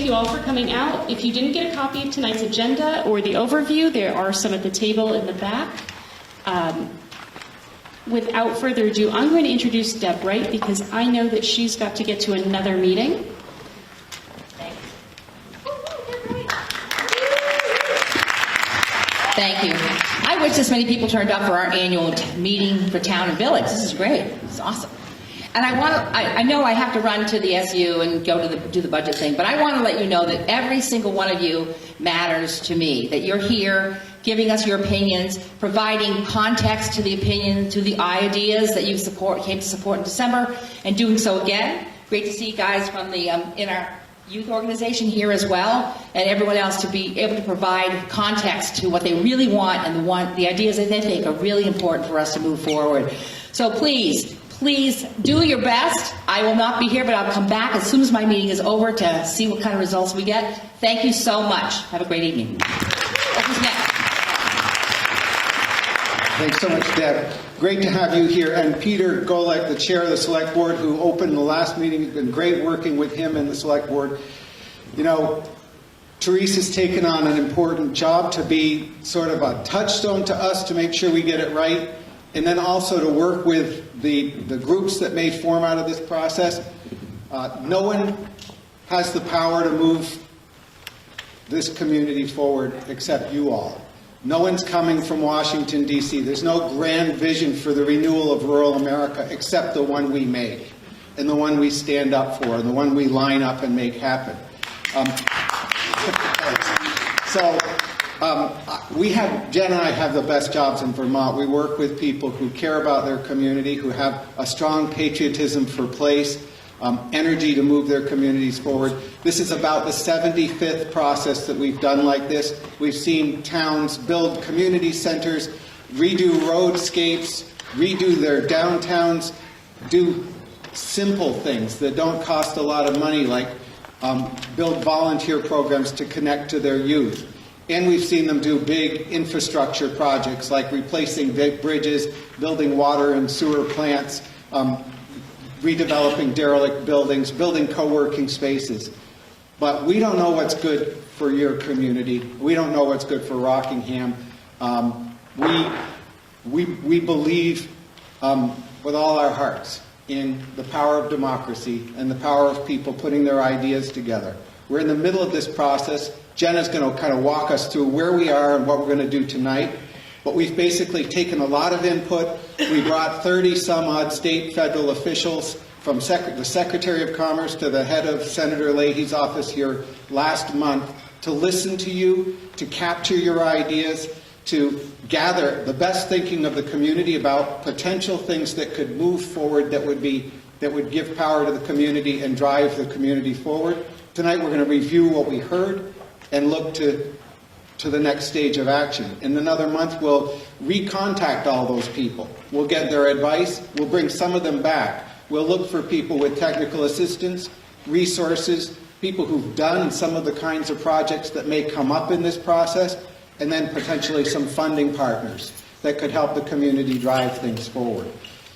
you all for coming out. If you didn't get a copy of tonight's agenda or the overview, there are some at the table in the back. Without further ado, I'm going to introduce Deb Wright because I know that she's got to get to another meeting. Thank you. I wish this many people turned up for our annual meeting for town and village. This is great. It's awesome. And I know I have to run to the SU and go to do the budget thing, but I want to let you know that every single one of you matters to me, that you're here giving us your opinions, providing context to the opinion, to the ideas that you came to support in December, and doing so again. Great to see you guys from the in our youth organization here as well, and everyone else to be able to provide context to what they really want and the ideas that they think are really important for us to move forward. So please do your best. I will not be here, but I'll come back as soon as my meeting is over to see what kind of results we get. Thank you so much. Have a great evening. Who's next? Thanks so much, Deb. Great to have you here. And Peter Golek, the chair of the Select Board, who opened the last meeting. It's been great working with him and the Select Board. You know, Therese has taken on an important job to be sort of a touchstone to us to make sure we get it right, and then also to work with the groups that may form out of this process. No one has the power to move this community forward except you all. No one's coming from Washington, D.C. There's no grand vision for the renewal of rural America except the one we make, and the one we stand up for, and the one we line up and make happen. Jen and I have the best jobs in Vermont. We work with people who care about their community, who have a strong patriotism for place, energy to move their communities forward. This is about the 75th process that we've done like this. We've seen towns build community centers, redo roadscapes, redo their downtowns, do simple things that don't cost a lot of money, like build volunteer programs to connect to their youth. And we've seen them do big infrastructure projects like replacing big bridges, building water and sewer plants, redeveloping derelict buildings, building co-working spaces. But we don't know what's good for your community. We don't know what's good for Rockingham. We believe with all our hearts in the power of democracy and the power of people putting their ideas together. We're in the middle of this process. Jenna's going to kind of walk us through where we are and what we're going to do tonight. But we've basically taken a lot of input. We brought 30-some-odd state, federal officials, from the Secretary of Commerce to the head of Senator Leahy's office here last month, to listen to you, to capture your ideas, to gather the best thinking of the community about potential things that could move forward, that would give power to the community and drive the community forward. Tonight we're going to review what we heard and look to the next stage of action. In another month, we'll recontact all those people. We'll get their advice. We'll bring some of them back. We'll look for people with technical assistance, resources, people who've done some of the kinds of projects that may come up in this process, and then potentially some funding partners that could help the community drive things forward.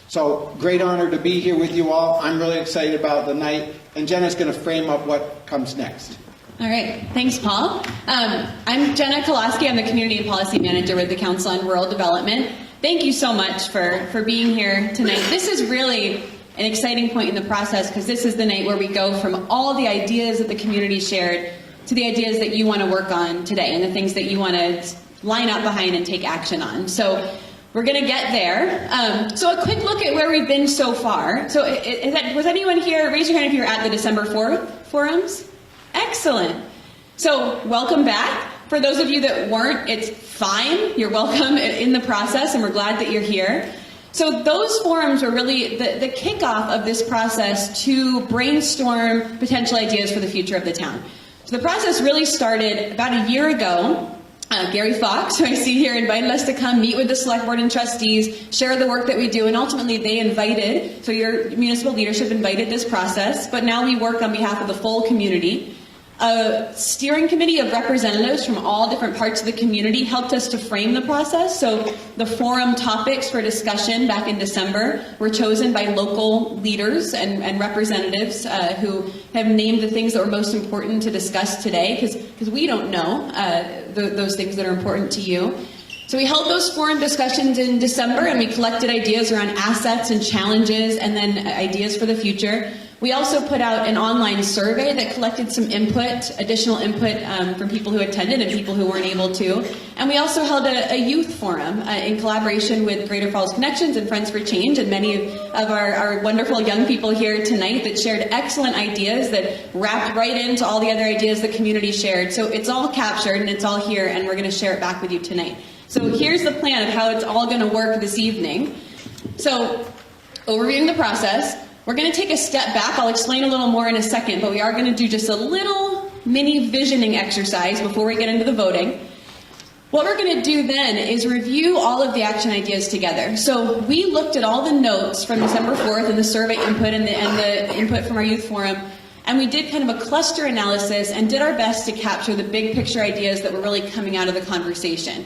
So, great honor to be here with you all. I'm really excited about the night, and Jenna's going to frame up what comes next. All right. Thanks, Paul. I'm Jenna Kolaski. I'm the Community and Policy Manager with the Council on Rural Development. Thank you so much for being here tonight. This is really an exciting point in the process because this is the night where we go from all the ideas that the community shared to the ideas that you want to work on today and the things that you want to line up behind and take action on. So we're going to get there. So a quick look at where we've been so far. So was anyone here, raise your hand if you were at the December 4th forums? Excellent. So welcome back. For those of you that weren't, it's fine. You're welcome in the process, and we're glad that you're here. So those forums were really the kickoff of this process to brainstorm potential ideas for the future of the town. So the process really started about a year ago. Gary Fox, who I see here, invited us to come meet with the Select Board and Trustees, share the work that we do, and ultimately they invited, so your municipal leadership invited this process, but now we work on behalf of the full community. A steering committee of representatives from all different parts of the community helped us to frame the process. So the forum topics for discussion back in December were chosen by local leaders and representatives who have named the things that were most important to discuss today, because we don't know those things that are important to you. So we held those forum discussions in December, and we collected ideas around assets and challenges, and then ideas for the future. We also put out an online survey that collected some input, additional input from people who attended and people who weren't able to. And we also held a youth forum in collaboration with Greater Falls Connections and Friends for Change, and many of our wonderful young people here tonight that shared excellent ideas that wrapped right into all the other ideas the community shared. So it's all captured and it's all here, and we're going to share it back with you tonight. So here's the plan of how it's all going to work this evening. So overviewing the process, we're going to take a step back. I'll explain a little more in a second, but we are going to do just a little mini visioning exercise before we get into the voting. What we're going to do then is review all of the action ideas together. So we looked at all the notes from December 4th and the survey input and the input from our youth forum, and we did kind of a cluster analysis and did our best to capture the big picture ideas that were really coming out of the conversation.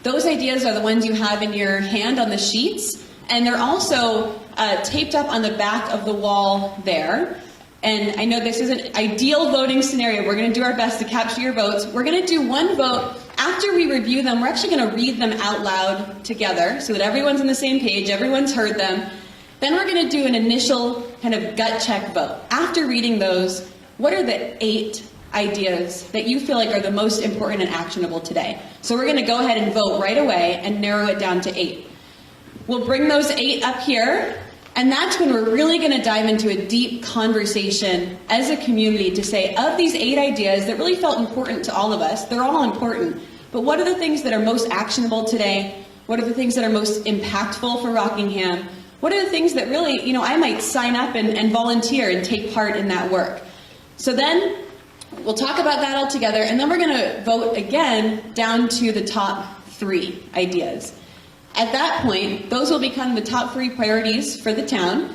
Those ideas are the ones you have in your hand on the sheets, and they're also taped up on the back of the wall there. And I know this is an ideal voting scenario. We're going to do our best to capture your votes. We're going to do one vote. After we review them, we're actually going to read them out loud together so that everyone's on the same page, everyone's heard them. Then we're going to do an initial kind of gut check vote. After reading those, what are the 8 ideas that you feel like are the most important and actionable today? So we're going to go ahead and vote right away and narrow it down to 8. We'll bring those 8 up here, and that's when we're really going to dive into a deep conversation as a community to say, of these 8 ideas that really felt important to all of us, they're all important, but what are the things that are most actionable today? What are the things that are most impactful for Rockingham? What are the things that really, I might sign up and volunteer and take part in that work? So then we'll talk about that all together, and then we're going to vote again down to the top 3 ideas. At that point, those will become the top 3 priorities for the town.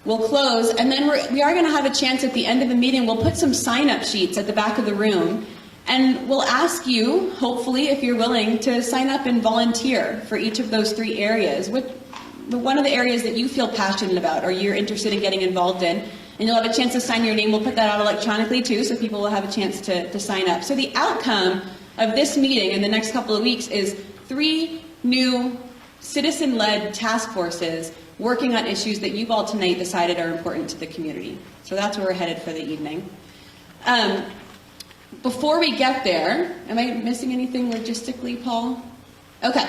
We'll close, and then we are going to have a chance at the end of the meeting. We'll put some sign-up sheets at the back of the room, and we'll ask you, hopefully, if you're willing, to sign up and volunteer for each of those 3 areas. One of the areas that you feel passionate about or you're interested in getting involved in, and you'll have a chance to sign your name. We'll put that out electronically, too, so people will have a chance to sign up. So the outcome of this meeting in the next couple of weeks is 3 new citizen-led task forces working on issues that you've all tonight decided are important to the community. So that's where we're headed for the evening. Before we get there, am I missing anything logistically, Paul? Okay.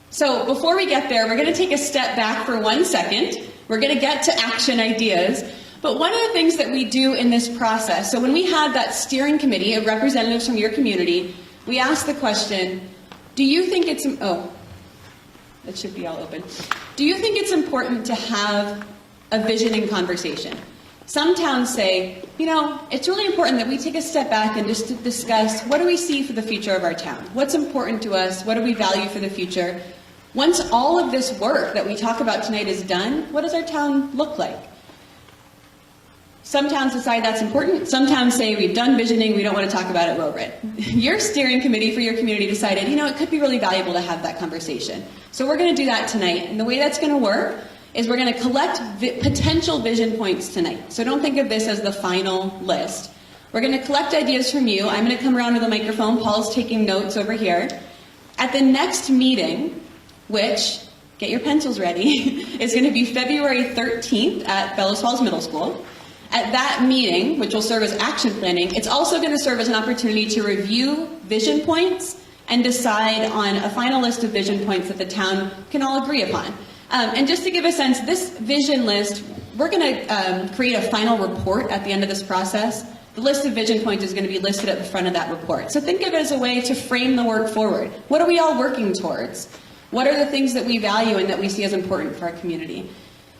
So before we get there, we're going to take a step back for 1 second. We're going to get to action ideas. But one of the things that we do in this process, so when we had that steering committee of representatives from your community, we asked the question, do you think it's, it should be all open. Do you think it's important to have a visioning conversation? Some towns say, it's really important that we take a step back and just discuss, what do we see for the future of our town? What's important to us? What do we value for the future? Once all of this work that we talk about tonight is done, what does our town look like? Some towns decide that's important. Some towns say, we've done visioning, we don't want to talk about it, we're over it. Your steering committee for your community decided, it could be really valuable to have that conversation. So we're going to do that tonight. And the way that's going to work is we're going to collect potential vision points tonight. So don't think of this as the final list. We're going to collect ideas from you. I'm going to come around with a microphone. Paul's taking notes over here. At the next meeting, which, get your pencils ready, is going to be February 13th at Bellows Falls Middle School. At that meeting, which will serve as action planning, it's also going to serve as an opportunity to review vision points and decide on a final list of vision points that the town can all agree upon. And just to give a sense, this vision list, we're going to create a final report at the end of this process. The list of vision points is going to be listed at the front of that report. So think of it as a way to frame the work forward. What are we all working towards? What are the things that we value and that we see as important for our community?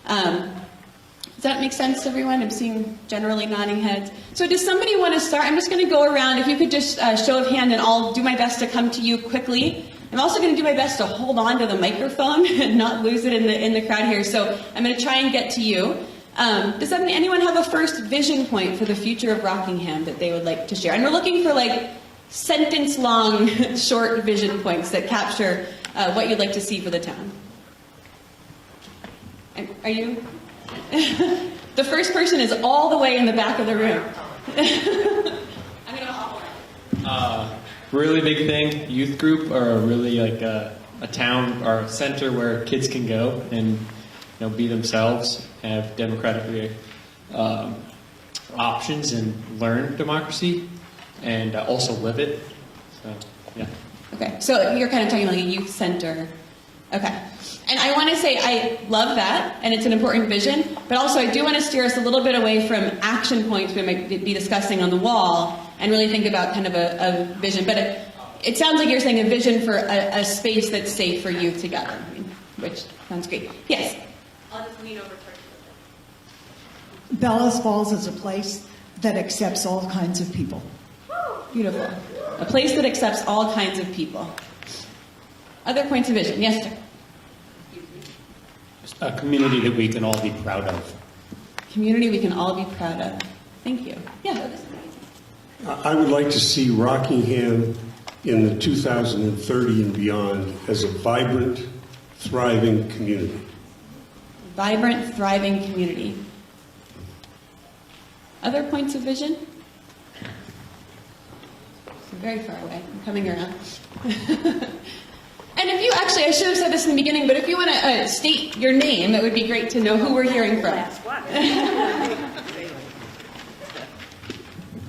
Does that make sense to everyone? I'm seeing generally nodding heads. So does somebody want to start? I'm just going to go around. If you could just show of hand, and I'll do my best to come to you quickly. I'm also going to do my best to hold on to the microphone and not lose it in the crowd here. So I'm going to try and get to you. Does anyone have a first vision point for the future of Rockingham that they would like to share? And we're looking for like sentence-long, short vision points that capture what you'd like to see for the town. And are you? The first person is all the way in the back of the room. I'm going to Really big thing, youth group, or really like a town or a center where kids can go and be themselves, have democratic options, and learn democracy, and also live it. So yeah. Okay, so you're kind of talking like a youth center. Okay. And I want to say I love that, and it's an important vision, but also I do want to steer us a little bit away from action points we might be discussing on the wall and really think about kind of a vision. But it sounds like you're saying a vision for a space that's safe for youth to gather, which sounds great. Yes? I'll just lean over towards you. Bellows Falls is a place that accepts all kinds of people. Beautiful. A place that accepts all kinds of people. Other points of vision? Yes, sir. A community that we can all be proud of. Community we can all be proud of. Thank you. Yeah. I would like to see Rockingham in the 2030 and beyond as a vibrant, thriving community. Vibrant, thriving community. Other points of vision? I'm very far away. I'm coming around. And if you actually, I should have said this in the beginning, but if you want to state your name, it would be great to know who we're hearing from.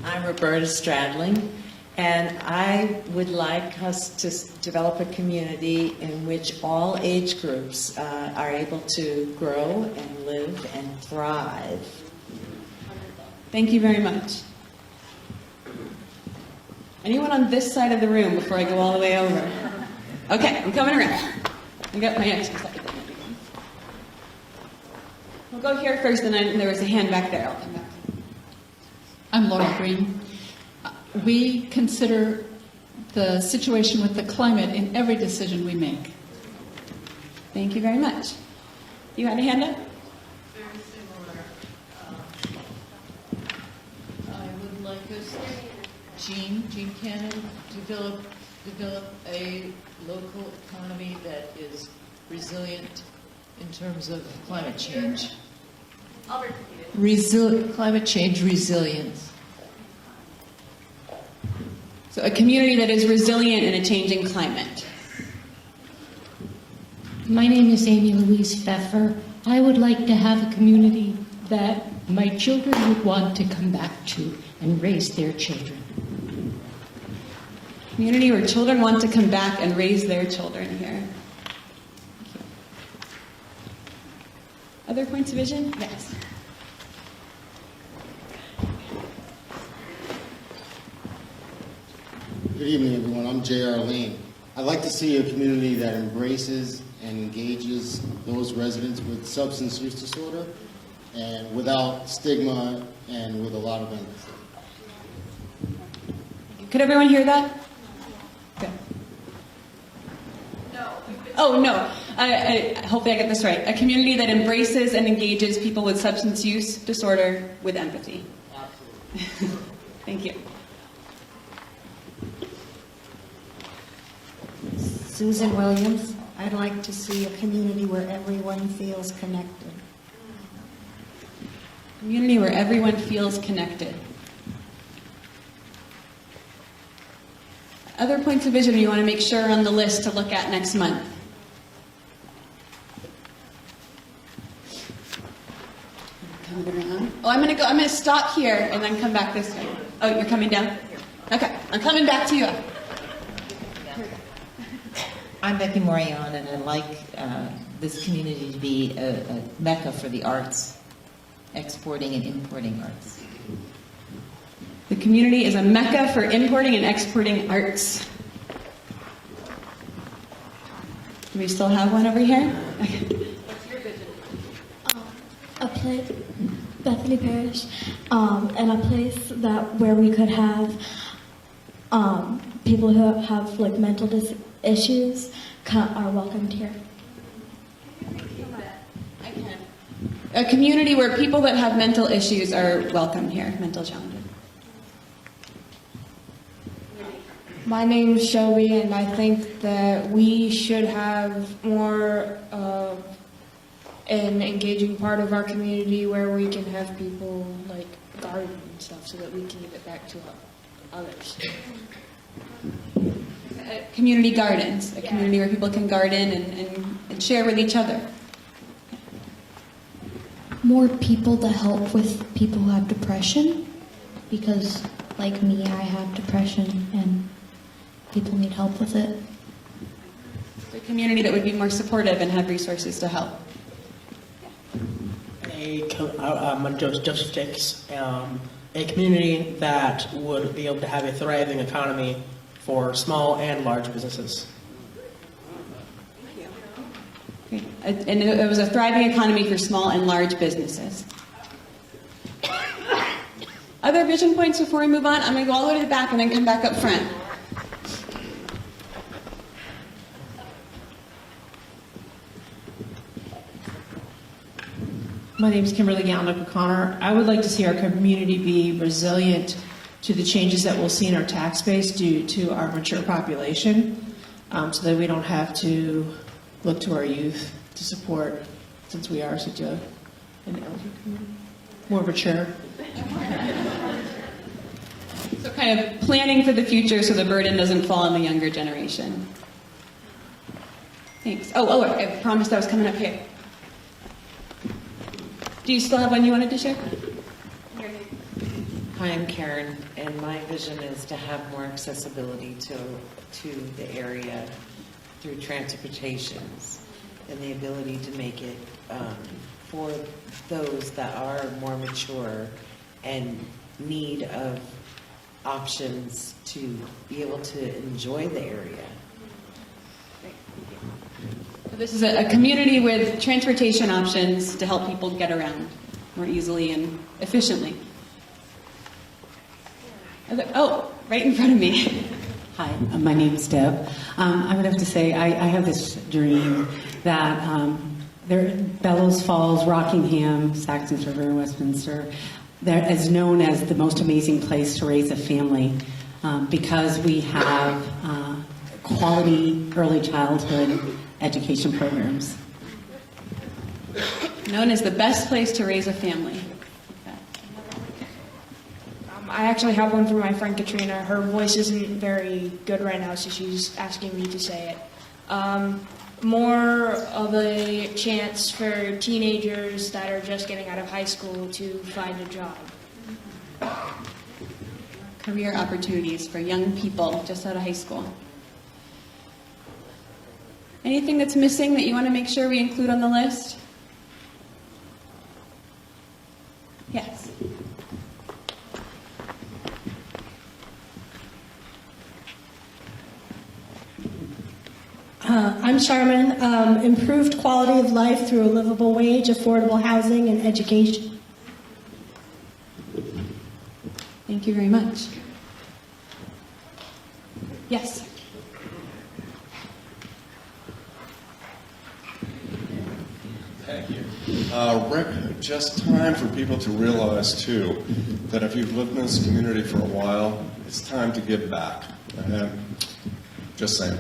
I'm Roberta Stradling, and I would like us to develop a community in which all age groups are able to grow and live and thrive. Thank you very much. Anyone on this side of the room before I go all the way over? Okay, I'm coming around. I got my extra side. We'll go here first, and then there was a hand back there. I'll come back. I'm Laura Green. We consider the situation with the climate in every decision we make. Thank you very much. You had a hand up? Very similar. I would like us, Jean Cannon, develop a local economy that is resilient in terms of climate change. Climate change resilience. So a community that is resilient in a changing climate. My name is Amy Louise Pfeffer. I would like to have a community that my children would want to come back to and raise their children. Community where children want to come back and raise their children here. Other points of vision? Yes. Good evening, everyone. I'm J.R. Lane. I'd like to see a community that embraces and engages those residents with substance use disorder and without stigma and with a lot of empathy. Could everyone hear that? Okay. No. Oh, no. Hopefully I get this right. A community that embraces and engages people with substance use disorder with empathy. Absolutely. Thank you. Susan Williams. I'd like to see a community where everyone feels connected. Community where everyone feels connected. Other points of vision you want to make sure are on the list to look at next month? Coming around. Oh, I'm going to stop here and then come back this way. Oh, you're coming down? Okay, I'm coming back to you. I'm Becky Morion, and I'd like this community to be a mecca for the arts, exporting and importing arts. The community is a mecca for importing and exporting arts. Do we still have one over here? What's your vision? A place, Bethany Parish, and a place where we could have people who have like mental issues are welcomed here. I can. A community where people that have mental issues are welcome here, mental challenges. My name is Shelby, and I think that we should have more of an engaging part of our community where we can have people like garden and stuff so that we can give it back to others. Community gardens, a community where people can garden and share with each other. More people to help with people who have depression, because like me, I have depression and people need help with it. A community that would be more supportive and have resources to help. Joseph Dix, a community that would be able to have a thriving economy for small and large businesses. Great. And it was a thriving economy for small and large businesses. Other vision points before we move on? I'm going to go all the way to the back and then come back up front. My name is Kimberly Galnick O'Connor. I would like to see our community be resilient to the changes that we'll see in our tax base due to our mature population, so that we don't have to look to our youth to support, since we are such an elder community, more mature. So kind of planning for the future so the burden doesn't fall on the younger generation. Thanks. Oh, I promised I was coming up here. Do you still have one you wanted to share? Hi, I'm Karen, and my vision is to have more accessibility to the area through transportations and the ability to make it for those that are more mature and need of options to be able to enjoy the area. This is a community with transportation options to help people get around more easily and efficiently. Oh, right in front of me. Hi, my name is Deb. I would have to say I have this dream that Bellows Falls, Rockingham, Saxtons River, Westminster, that is known as the most amazing place to raise a family because we have quality early childhood education programs. Known as the best place to raise a family. I actually have one from my friend Katrina. Her voice isn't very good right now, so she's asking me to say it. More of a chance for teenagers that are just getting out of high school to find a job. Career opportunities for young people just out of high school. Anything that's missing that you want to make sure we include on the list? Yes. I'm Charmin. Improved quality of life through a livable wage, affordable housing, and education. Thank you very much. Yes. Thank you. Rick, just time for people to realize, too, that if you've lived in this community for a while, it's time to give back. Just saying.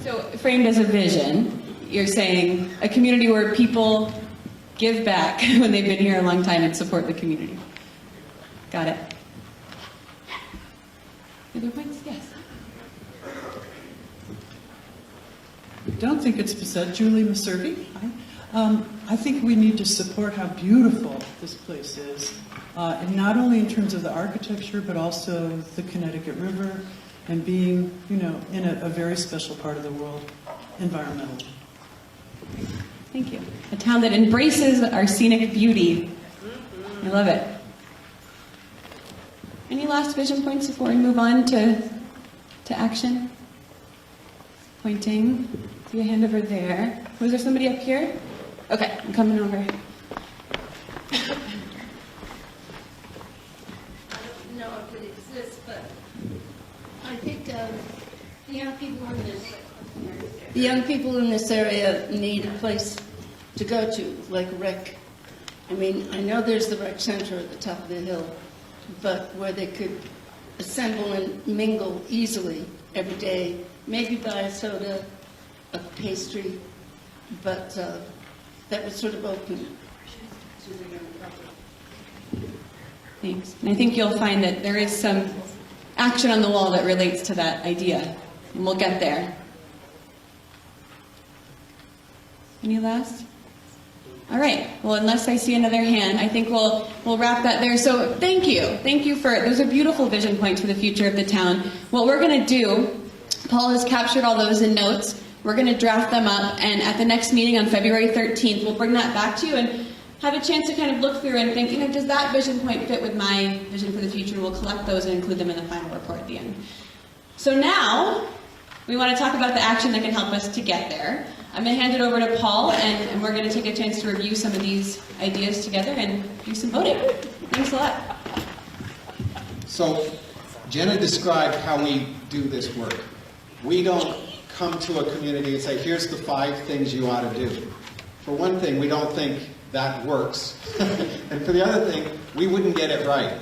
So, framed as a vision, you're saying a community where people give back when they've been here a long time and support the community. Got it. Other points? Yes. I don't think it's said. Julie Maservi. I think we need to support how beautiful this place is, and not only in terms of the architecture, but also the Connecticut River, and being, in a very special part of the world, environmentally. Thank you. A town that embraces our scenic beauty. I love it. Any last vision points before we move on to action? Pointing. See a hand over there. Was there somebody up here? Okay, I'm coming over. I don't know if it exists, but I think the young people in this area need a place to go to, like rec. I mean, I know there's the rec center at the top of the hill, but where they could assemble and mingle easily every day, maybe buy a soda, a pastry, but that was sort of open to the young couple. Thanks. And I think you'll find that there is some action on the wall that relates to that idea, and we'll get there. Any last? All right. Well, unless I see another hand, I think we'll wrap that there. So thank you for those are beautiful vision points for the future of the town. What we're going to do, Paul has captured all those in notes. We're going to draft them up, and at the next meeting on February 13th, we'll bring that back to you and have a chance to kind of look through and think, does that vision point fit with my vision for the future? We'll collect those and include them in the final report at the end. So now we want to talk about the action that can help us to get there. I'm going to hand it over to Paul, and we're going to take a chance to review some of these ideas together and do some voting. Thanks a lot. So Jenna described how we do this work. We don't come to a community and say, here's the 5 things you ought to do. For one thing, we don't think that works. And for the other thing, we wouldn't get it right.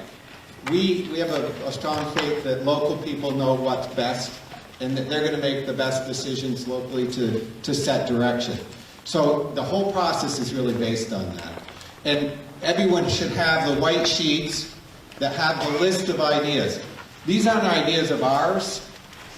We have a strong faith that local people know what's best, and that they're going to make the best decisions locally to set direction. So the whole process is really based on that. And everyone should have the white sheets that have the list of ideas. These aren't ideas of ours.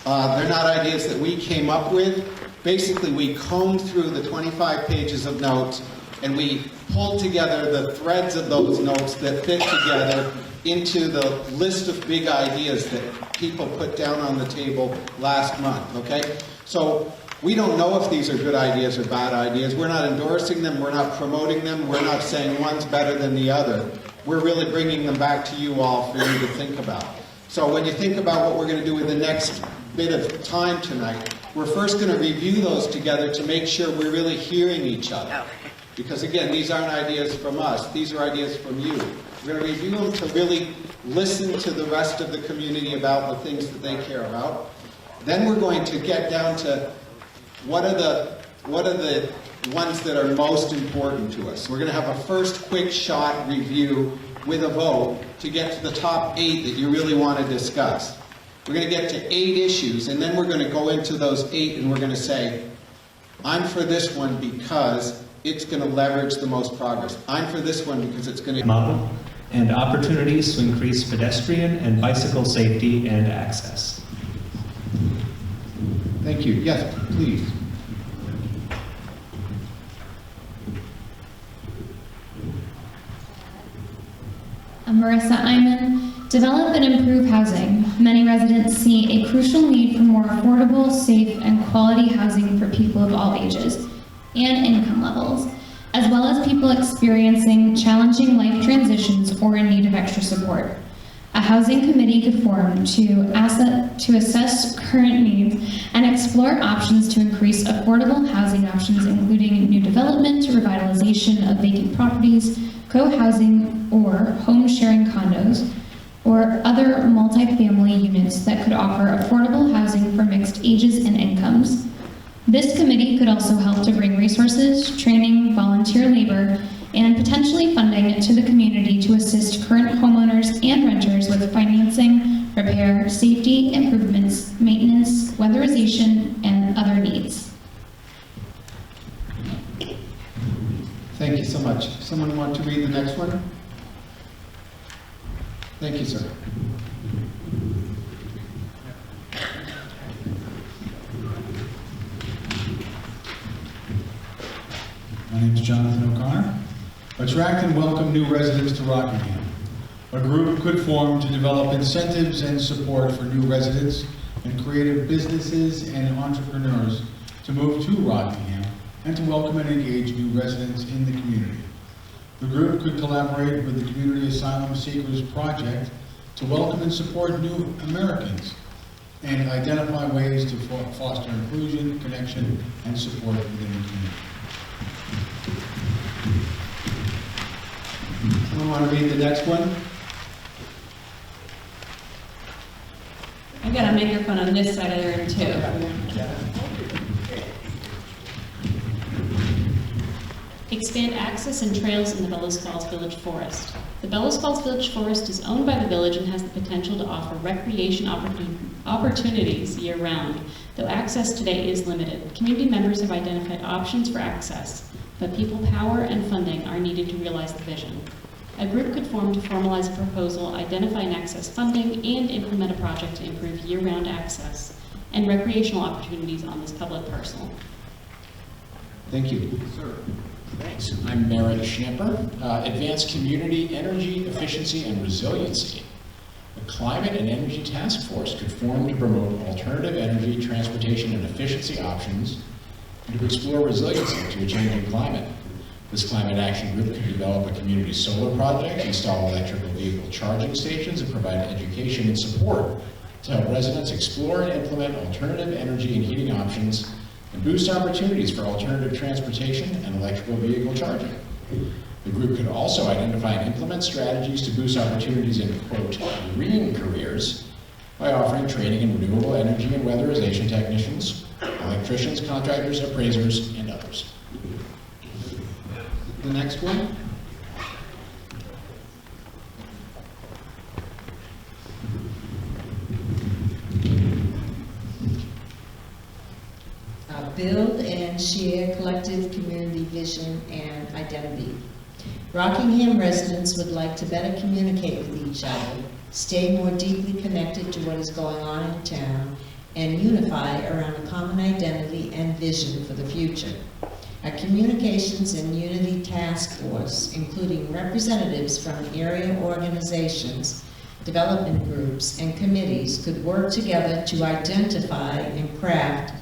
They're not ideas that we came up with. Basically, we combed through the 25 pages of notes, and we pulled together the threads of those notes that fit together into the list of big ideas that people put down on the table last month, okay? So we don't know if these are good ideas or bad ideas. We're not endorsing them. We're not promoting them. We're not saying one's better than the other. We're really bringing them back to you all for you to think about. So when you think about what we're going to do in the next bit of time tonight, we're first going to review those together to make sure we're really hearing each other. Because again, these aren't ideas from us. These are ideas from you. We're going to review them to really listen to the rest of the community about the things that they care about. Then we're going to get down to what are the ones that are most important to us. We're going to have a first quick shot review with a vote to get to the top 8 that you really want to discuss. We're going to get to 8 issues, and then we're going to go into those 8 and we're going to say, I'm for this one because it's going to leverage the most progress. I'm for this one because it's going to model and opportunities to increase pedestrian and bicycle safety and access. Thank you. Yes, please. I'm Marissa Iman. Develop and improve housing. Many residents see a crucial need for more affordable, safe, and quality housing for people of all ages and income levels, as well as people experiencing challenging life transitions or in need of extra support. A housing committee could form to assess current needs and explore options to increase affordable housing options, including new development, revitalization of vacant properties, co-housing or home-sharing condos, or other multifamily units that could offer affordable housing for mixed ages and incomes. This committee could also help to bring resources, training, volunteer labor, and potentially funding to the community to assist current homeowners and renters with financing, repair, safety improvements, maintenance, weatherization, and other needs. Thank you so much. Someone want to read the next one? Thank you, sir. My name is Jonathan O'Connor. Attract and welcome new residents to Rockingham. A group could form to develop incentives and support for new residents and creative businesses and entrepreneurs to move to Rockingham and to welcome and engage new residents in the community. The group could collaborate with the Community Asylum Seekers Project to welcome and support new Americans and identify ways to foster inclusion, connection, and support within the community. Someone want to read the next one? I've got a microphone on this side of the room too. Expand access and trails in the Bellows Falls Village Forest. The Bellows Falls Village Forest is owned by the village and has the potential to offer recreation opportunities year-round, though access today is limited. Community members have identified options for access, but people power and funding are needed to realize the vision. A group could form to formalize a proposal, identify and access funding, and implement a project to improve year-round access and recreational opportunities on this public parcel. Thank you. Sir. Thanks. I'm Merritt Schnepper. Advance community energy efficiency and resiliency. The Climate and Energy Task Force could form to promote alternative energy, transportation, and efficiency options and to explore resiliency to a changing climate. This climate action group could develop a community solar project, install electrical vehicle charging stations, and provide education and support to help residents explore and implement alternative energy and heating options and boost opportunities for alternative transportation and electrical vehicle charging. The group could also identify and implement strategies to boost opportunities in, quote, green careers by offering training in renewable energy and weatherization technicians, electricians, contractors, appraisers, and others. The next one. Build and share collective community vision and identity. Rockingham residents would like to better communicate with each other, stay more deeply connected to what is going on in town, and unify around a common identity and vision for the future. A communications and unity task force, including representatives from area organizations, development groups, and committees, could work together to identify and craft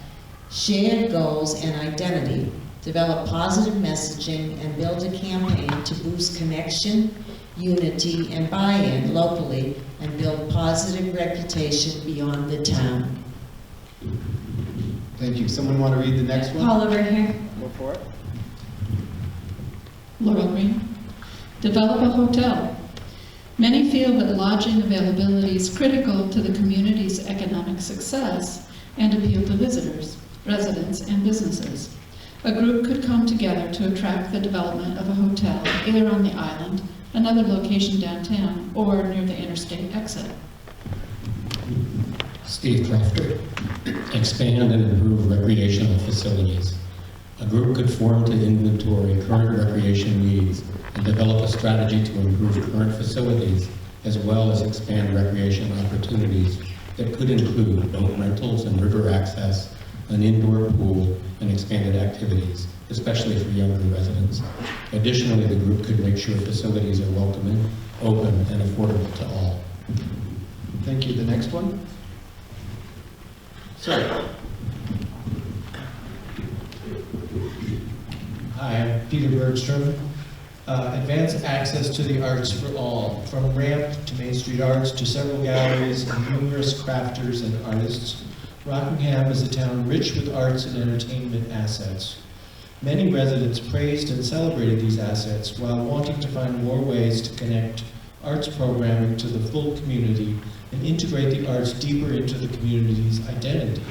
shared goals and identity, develop positive messaging, and build a campaign to boost connection, unity, and buy-in locally, and build positive reputation beyond the town. Thank you. Someone want to read the next one? Paul over here. Go for it. Laurel Green. Develop a hotel. Many feel that lodging availability is critical to the community's economic success and appeal to visitors, residents, and businesses. A group could come together to attract the development of a hotel either on the island, another location downtown, or near the interstate exit. Steve Crofter. Expand and improve recreational facilities. A group could form to inventory current recreation needs and develop a strategy to improve current facilities, as well as expand recreation opportunities that could include boat rentals and river access, an indoor pool, and expanded activities, especially for younger residents. Additionally, the group could make sure facilities are welcoming, open, and affordable to all. Thank you. The next one? Sir. Hi, I'm Peter Bergstrom. Advance access to the arts for all, from Ramp to Main Street Arts to several galleries and numerous crafters and artists. Rockingham is a town rich with arts and entertainment assets. Many residents praised and celebrated these assets while wanting to find more ways to connect arts programming to the full community and integrate the arts deeper into the community's identity.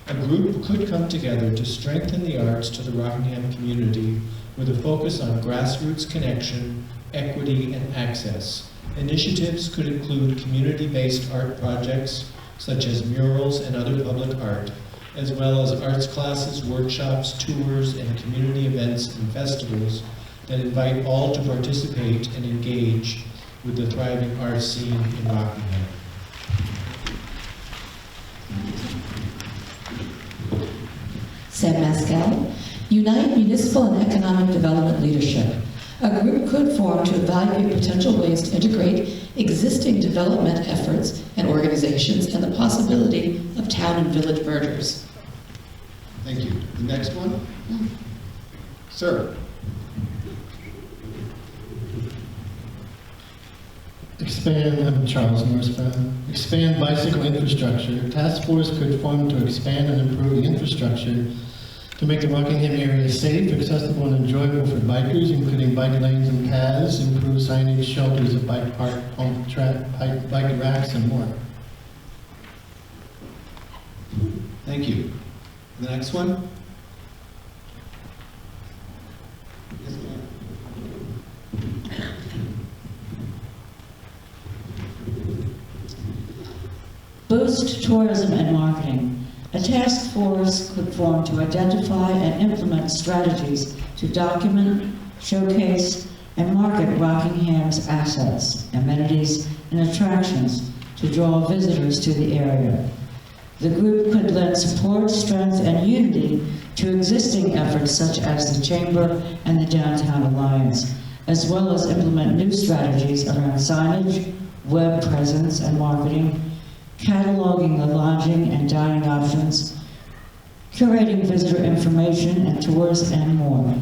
A group could come together to strengthen the arts to the Rockingham community with a focus on grassroots connection, equity, and access. Initiatives could include community-based art projects, such as murals and other public art, as well as arts classes, workshops, tours, and community events and festivals that invite all to participate and engage with the thriving art scene in Rockingham. Sam Mascal. Unite municipal and economic development leadership. A group could form to evaluate potential ways to integrate existing development efforts and organizations and the possibility of town and village mergers. Thank you. The next one? Sir. I'm Charles Northbound. Expand bicycle infrastructure. Task force could form to expand and improve the infrastructure to make the Rockingham area safe, accessible, and enjoyable for bikers, including bike lanes and paths, improve signage, shelters, of bike park, bike racks, and more. Thank you. The next one? boost tourism and marketing, a task force could form to identify and implement strategies to document, showcase, and market Rockingham's assets, amenities, and attractions to draw visitors to the area. The group could lend support, strength, and unity to existing efforts such as the Chamber and the Downtown Alliance, as well as implement new strategies around signage, web presence and marketing, cataloging the lodging and dining options, curating visitor information and tours, and more.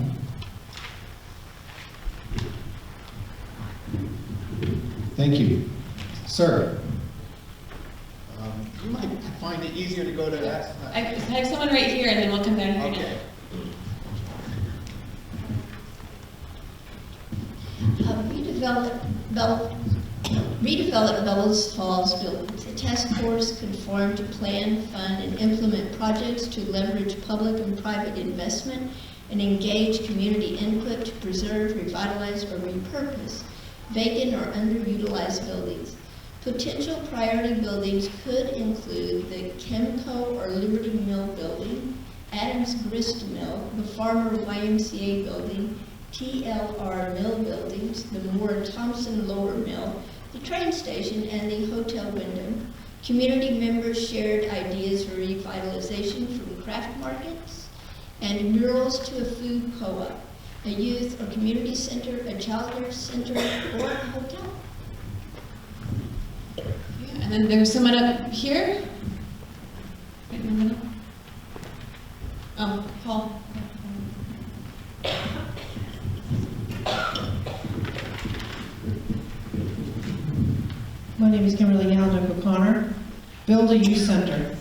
Thank you. Sir, you might find it easier to go to that. I have someone right here, and then we'll come down here. Okay. Redevelop Bellows Falls buildings. A task force could form to plan, fund, and implement projects to leverage public and private investment and engage community input to preserve, revitalize, or repurpose vacant or underutilized buildings. Potential priority buildings could include the Chemco or Liberty Mill building, Adams Grist Mill, the Farmer YMCA building, TLR Mill buildings, the Moore Thompson Lower Mill, the train station, and the Hotel Wyndham. Community members shared ideas for revitalization from craft markets and murals to a food co-op, a youth or community center, a childcare center, or a hotel. And then there's someone up here. Wait a minute. Oh, Paul. My name is Kimberly Alden O'Connor. Build a youth center.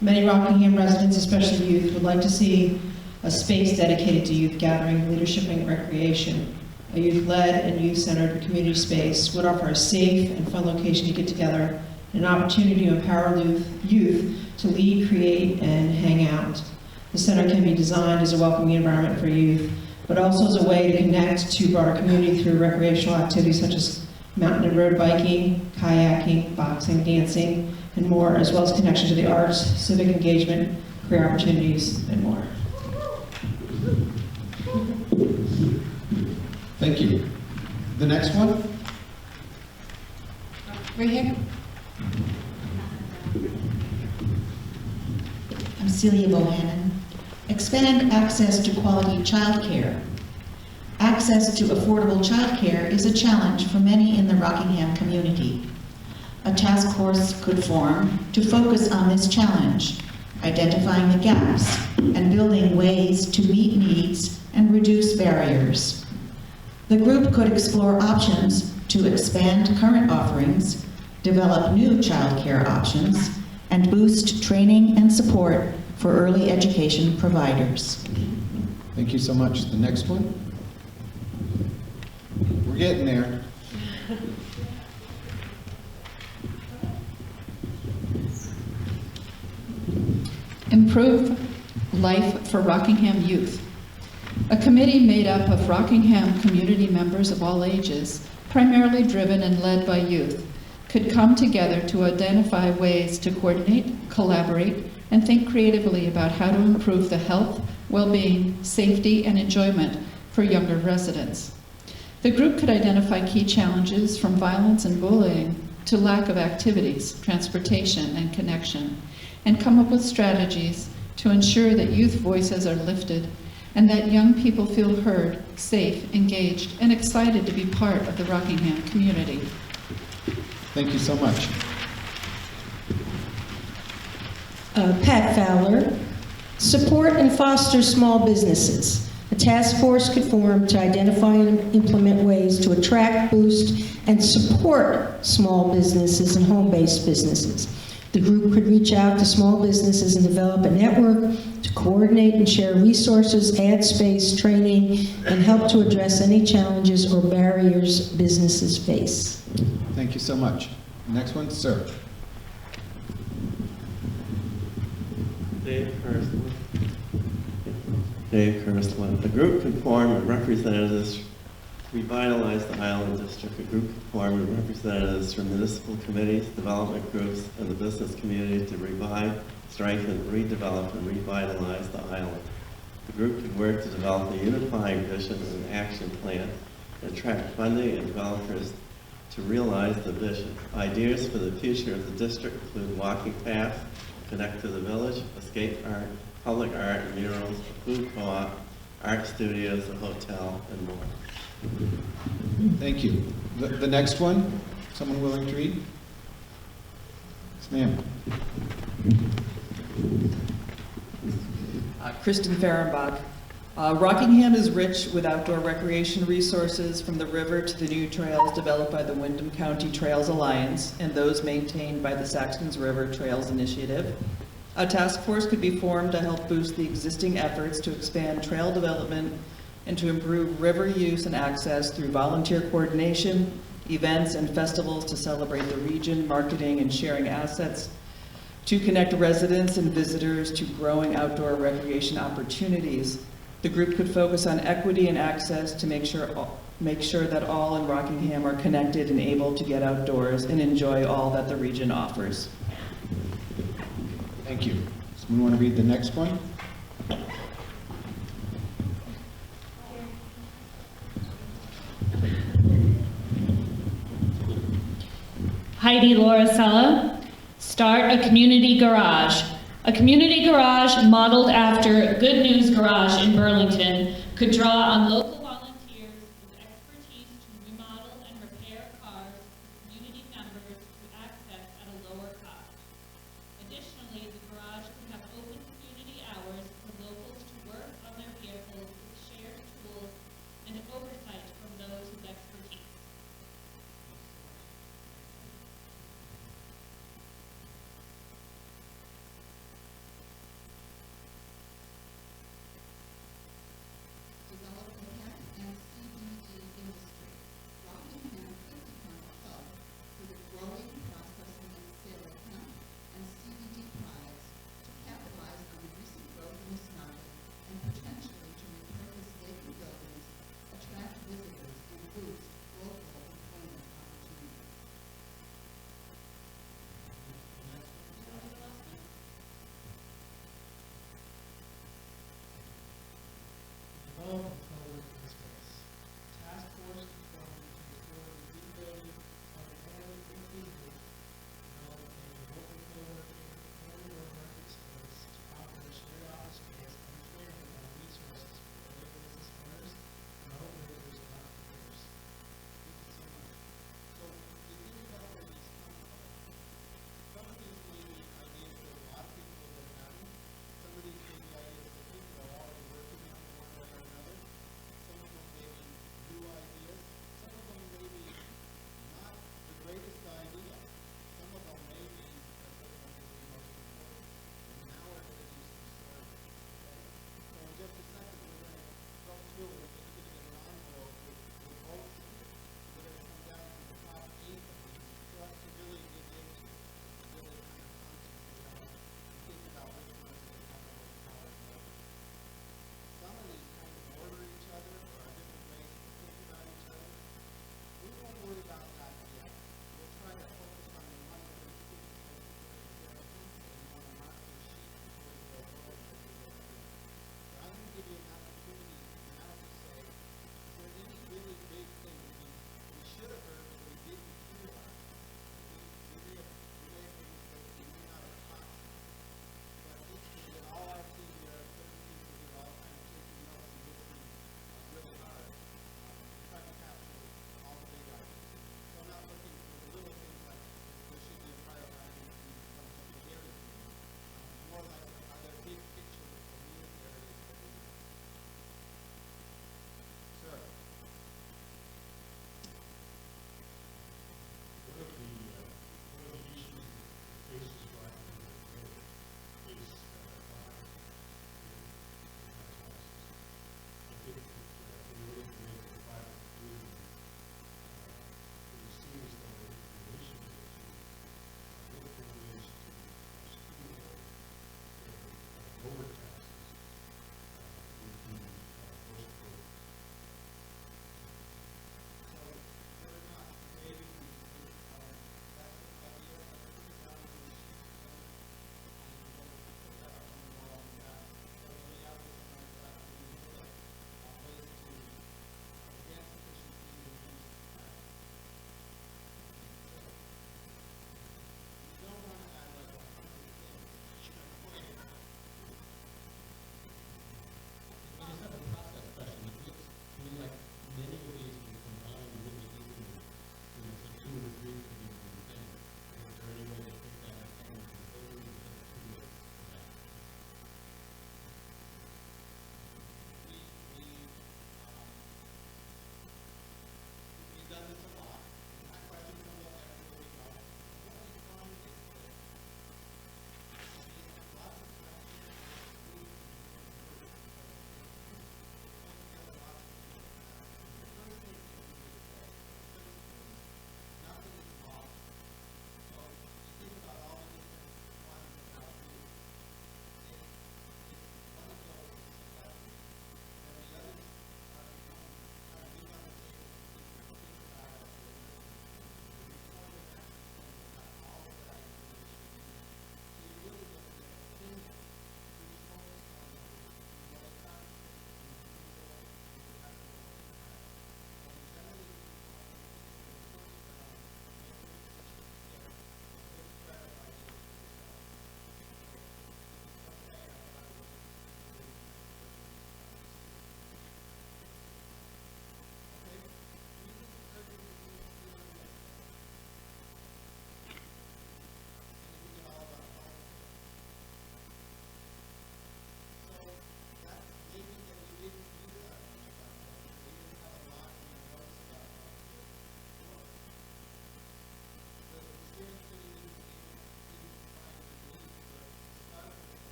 Many Rockingham residents, especially youth, would like to see a space dedicated to youth gathering, leadership, and recreation. A youth-led and youth-centered community space would offer a safe and fun location to get together and an opportunity to empower youth to lead, create, and hang out. The center can be designed as a welcoming environment for youth, but also as a way to connect to broader community through recreational activities such as mountain and road biking, kayaking, boxing, dancing, and more, as well as connection to the arts, civic engagement, career opportunities, and more. Thank you. The next one? Right here. I'm Celia Bohannon. Expand access to quality childcare. Access to affordable childcare is a challenge for many in the Rockingham community. A task force could form to focus on this challenge, identifying the gaps and building ways to meet needs and reduce barriers. The group could explore options to expand current offerings, develop new childcare options, and boost training and support for early education providers. Thank you so much. The next one? We're getting there. Improve life for Rockingham youth. A committee made up of Rockingham community members of all ages, primarily driven and led by youth, could come together to identify ways to coordinate, collaborate, and think creatively about how to improve the health, well-being, safety, and enjoyment for younger residents. The group could identify key challenges from violence and bullying to lack of activities, transportation, and connection, and come up with strategies to ensure that youth voices are lifted and that young people feel heard, safe, engaged, and excited to be part of the Rockingham community. Thank you so much. Pat Fowler. Support and foster small businesses. A task force could form to identify and implement ways to attract, boost, and support small businesses and home-based businesses. The group could reach out to small businesses and develop a network to coordinate and share resources, add space, training, and help to address any challenges or barriers businesses face. Thank you so much. Next one, sir. Dave Kirstland. The group could form representatives revitalize the island district. A group formed of representatives from municipal committees, development groups, and the business community to revive, strengthen, redevelop, and revitalize the island. The group could work to develop a unifying vision and action plan and attract funding and developers to realize the vision. Ideas for the future of the district include walking paths, connect to the village, escape art, public art, murals, a food co-op, art studios, a hotel, and more. Thank you. The next one, someone willing to read? Yes, ma'am. Kristen Fehrenbach. Rockingham is rich with outdoor recreation resources from the river to the new trails developed by the Windham County Trails Alliance and those maintained by the Saxtons River Trails Initiative. A task force could be formed to help boost the existing efforts to expand trail development and to improve river use and access through volunteer coordination, events, and festivals to celebrate the region, marketing, and sharing assets, to connect residents and visitors to growing outdoor recreation opportunities. The group could focus on equity and access to make sure that all in Rockingham are connected and able to get outdoors and enjoy all that the region offers. Thank you. Someone want to read the next one? Heidi Lauricella, start a community garage. A community garage modeled after Good News Garage in Burlington could draw on local volunteers with expertise to remodel and repair cars for community members to access at a lower cost. Additionally, the garage could have open community hours for locals to work on their vehicles with shared tools and oversight from those with expertise. Growing processing and sale of hemp and CBD products to capitalize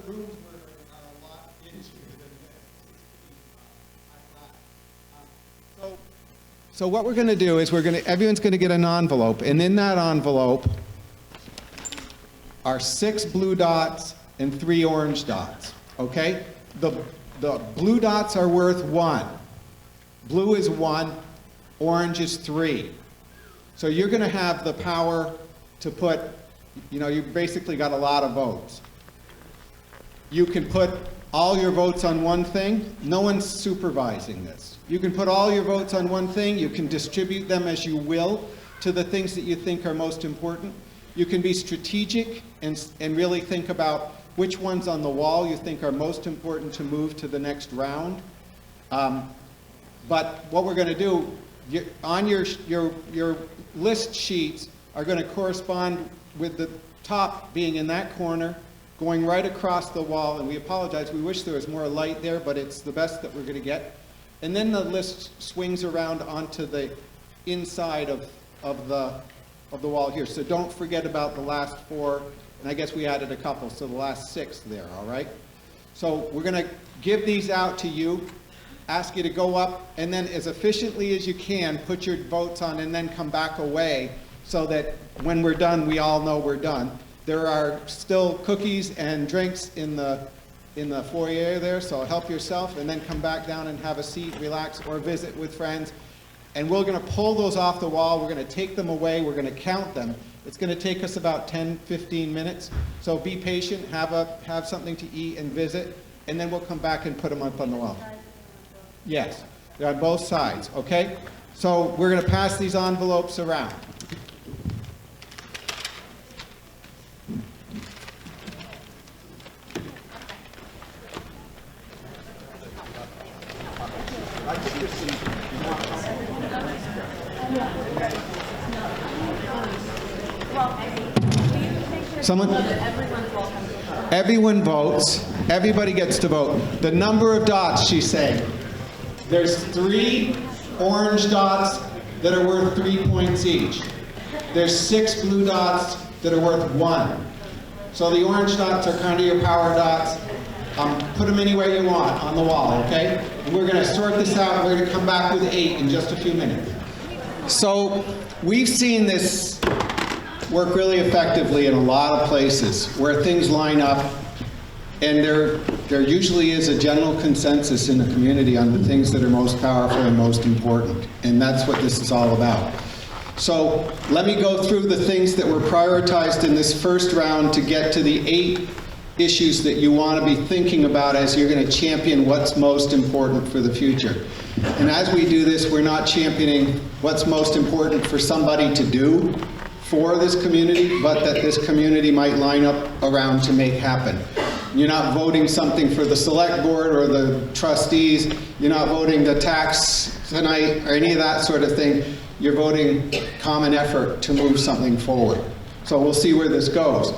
the rooms were a lot dingier than this. So what we're going to do is everyone's going to get an envelope, and in that envelope are 6 blue dots and 3 orange dots, okay? The blue dots are worth 1. Blue is 1, orange is 3. So you're going to have the power to put, you basically got a lot of votes. You can put all your votes on one thing. No one's supervising this. You can put all your votes on one thing. You can distribute them as you will to the things that you think are most important. You can be strategic and really think about which ones on the wall you think are most important to move to the next round. But what we're going to do, on your list sheets are going to correspond with the top being in that corner, going right across the wall, and we apologize, we wish there was more light there, but it's the best that we're going to get. And then the list swings around onto the inside of the wall here. So don't forget about the last 4, and I guess we added a couple, so the last 6 there, all right? So we're going to give these out to you, ask you to go up, and then as efficiently as you can, put your votes on and then come back away so that when we're done, we all know we're done. There are still cookies and drinks in the foyer there, so help yourself, and then come back down and have a seat, relax, or visit with friends. And we're going to pull those off the wall. We're going to take them away. We're going to count them. It's going to take us about 10, 15 minutes. So be patient, have something to eat and visit, and then we'll come back and put them up on the wall. Yes, they're on both sides, okay? So we're going to pass these envelopes around. Everyone votes. Everybody gets to vote. The number of dots, she's saying. There's 3 orange dots that are worth 3 points each. There's 6 blue dots that are worth 1. So the orange dots are kind of your power dots. Put them anywhere you want on the wall, okay? And we're going to sort this out. We're going to come back with 8 in just a few minutes. So we've seen this work really effectively in a lot of places where things line up, and there usually is a general consensus in the community on the things that are most powerful and most important, and that's what this is all about. So let me go through the things that were prioritized in this first round to get to the 8 issues that you want to be thinking about as you're going to champion what's most important for the future. And as we do this, we're not championing what's most important for somebody to do for this community, but that this community might line up around to make happen. You're not voting something for the select board or the trustees. You're not voting the tax tonight or any of that sort of thing. You're voting common effort to move something forward. So we'll see where this goes.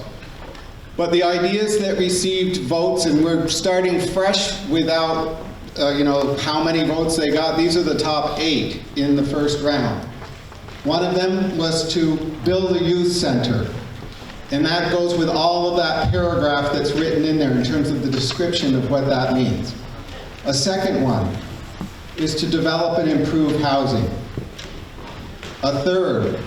But the ideas that received votes, and we're starting fresh without how many votes they got. These are the top 8 in the first round. One of them was to build a youth center. And that goes with all of that paragraph that's written in there in terms of the description of what that means. A second one is to develop and improve housing. A third,